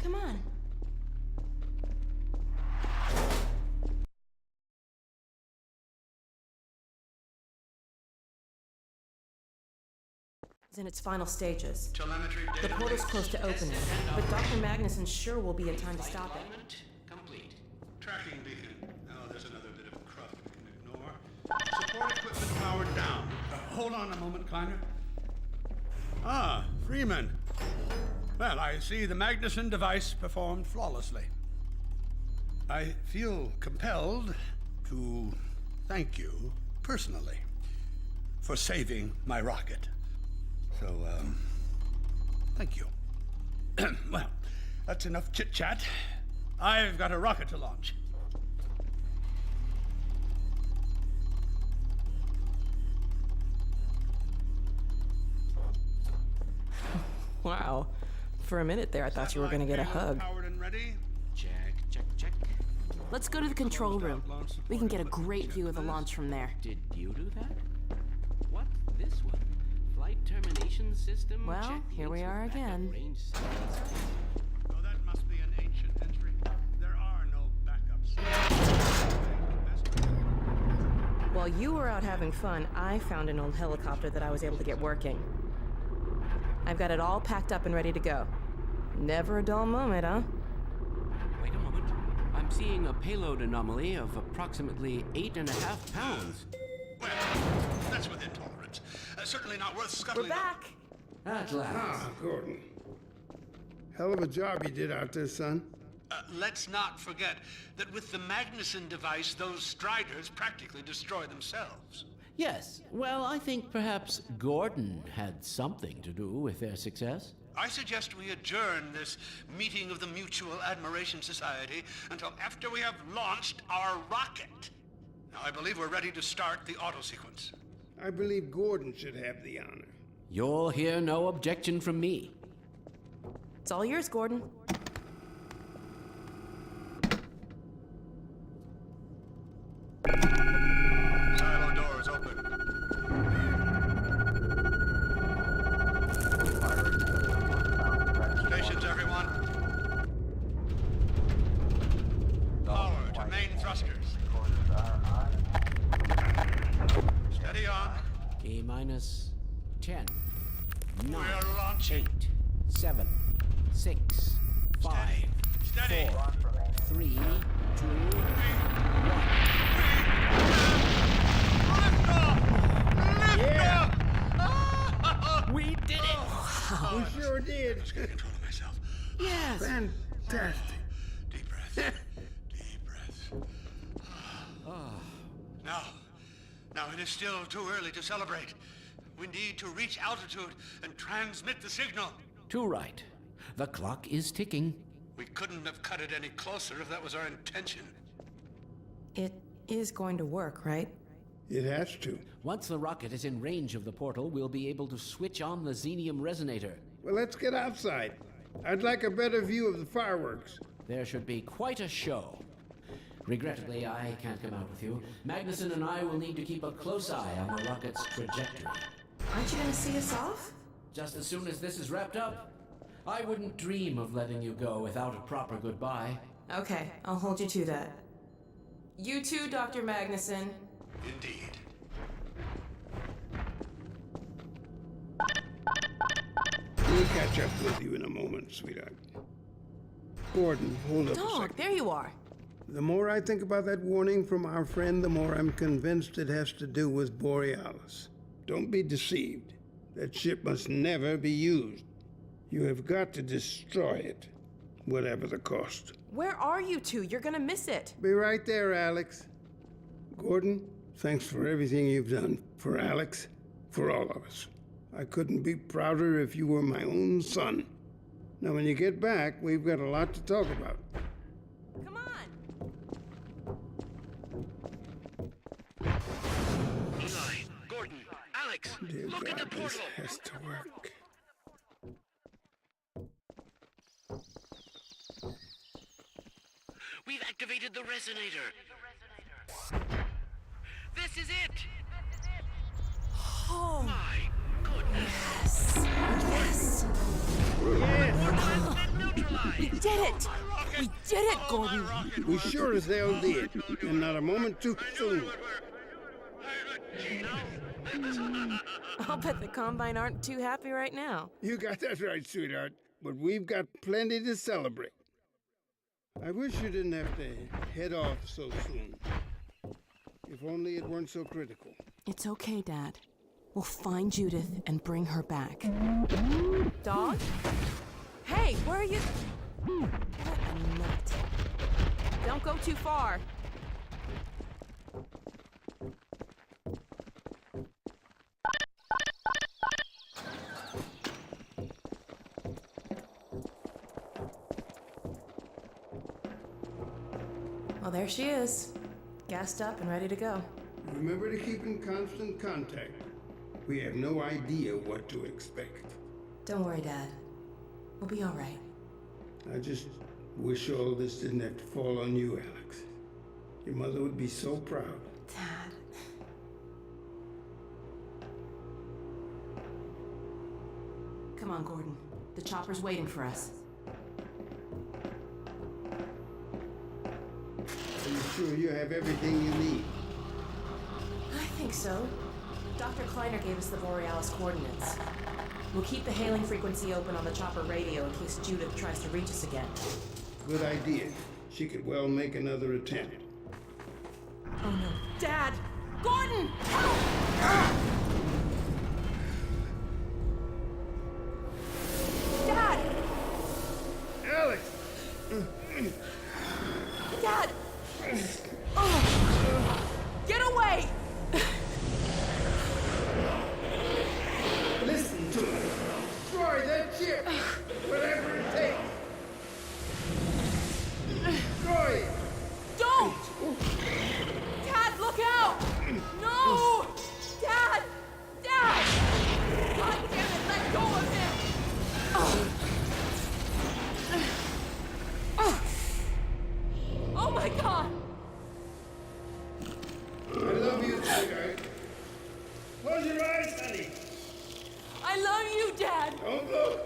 Come on. It's in its final stages. The portal's close to opening, but Dr. Magnuson sure will be in time to stop it. Complete. Tracking beacon. Oh, there's another bit of cruft we can ignore. Support equipment powered down. Hold on a moment, Kleiner. Ah, Freeman. Well, I see the Magnuson device performed flawlessly. I feel compelled to thank you personally for saving my rocket. So, thank you. Well, that's enough chit-chat. I've got a rocket to launch. Wow. For a minute there, I thought you were gonna get a hug. Powered and ready. Check, check, check. Let's go to the control room. We can get a great view of the launch from there. Did you do that? What's this one? Flight termination system? Well, Check here we are again. range Oh, that must be an ancient entry. There are no backups. While you were out having fun, I found an old helicopter that I was able to get working. I've got it all packed up and ready to go. Never a dull moment, huh? Wait a moment. I'm seeing a payload anomaly of approximately 8.5 pounds. Well, that's within tolerance. Certainly not worth scuttling. We're back! At last. Ah, Gordon. Hell of a job you did out there, son. Let's not forget that with the Magnuson device, those Striders practically destroy themselves. Yes, well, I think perhaps Gordon had something to do with their success. I suggest we adjourn this meeting of the Mutual Admiration Society until after we have launched our rocket. Now, I believe we're ready to start the auto sequence. I believe Gordon should have the honor. You'll hear no objection from me. It's all yours, Gordon. Silo doors open. Stations, everyone. Power to main thrusters. Steady on. T-minus 10, 9, We're launching. 8, 7, 6, 5, Steady. 4, 3, 2, 1. We did it! We sure did. Just get control of myself. Yes! Fantastic. Deep breath. Deep breath. Now it is still too early to celebrate. We need to reach altitude and transmit the signal. Too right. The clock is ticking. We couldn't have cut it any closer if that was our intention. It is going to work, right? It has to. Once the rocket is in range of the portal, we'll be able to switch on the xenium resonator. Well, let's get outside. I'd like a better view of the fireworks. There should be quite a show. Regrettably, I can't come out with you. Magnuson and I will need to keep a close eye on the rocket's trajectory. Aren't you gonna see us off? Just as soon as this is wrapped up. I wouldn't dream of letting you go without a proper goodbye. Okay, I'll hold you to that. You too, Dr. Magnuson. Indeed. We'll catch up with you in a moment, sweetheart. Gordon, hold up a Dog, second. there you are. The more I think about that warning from our friend, the more I'm convinced it has to do with Borealis. Don't be deceived. That ship must never be used. You have got to destroy it. whatever the cost. Where are you two? You're gonna miss it. Be right there, Alex. Gordon, thanks for everything you've done. For Alex, for all of us. I couldn't be prouder if you were my own son. Now, when you get back, we've got a lot to talk about. Come on! Eli, Gordon, Alex, Dear look God, at the portal. this has to work. We've activated the resonator. This is it. Oh, My goodness. yes! We did it! We did it, Gordon! We sure as hell did, and not a moment too soon. I'll bet the Combine aren't too happy right now. You got that right, sweetheart. But we've got plenty to celebrate. I wish you didn't have to head off so soon. If only it weren't so critical. It's okay, Dad. We'll find Judith and bring her back. Dog? Hey, where are you? What a nut. Don't go too far. Well, there she is. Gassed up and ready to go. Remember to keep in constant contact. We have no idea what to expect. Don't worry, Dad. We'll be all right. I just wish all this didn't have to fall on you, Alex. Your mother would be so proud. Dad. Come on, Gordon. The chopper's waiting for us. Are you sure you have everything you need? I think so. Dr. Kleiner gave us the Borealis coordinates. We'll keep the hailing frequency open on the chopper radio in case Judith tries to reach us again. Good idea. She could well make another attempt. Oh no. Dad! Gordon! Dad! Alex! Dad! Oh. Get away! Listen to me. Destroy that ship! Whatever it takes! Destroy it! Don't! Dad, look out! No! Dad! Dad! God damn it, let go of him! Oh my God! I love you, sweetheart. Close your eyes, honey. I love you, Dad! Don't look.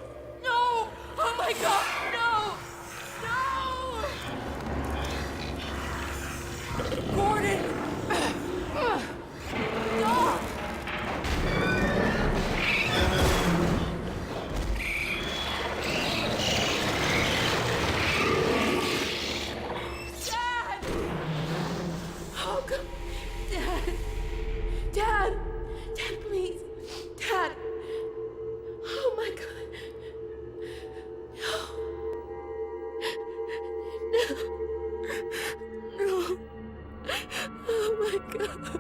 No! Oh my God! No! No! Gordon! Dog! Dad! Oh God! Dad! Dad! Dad, please! Dad! Oh my God! No! No! Oh my God!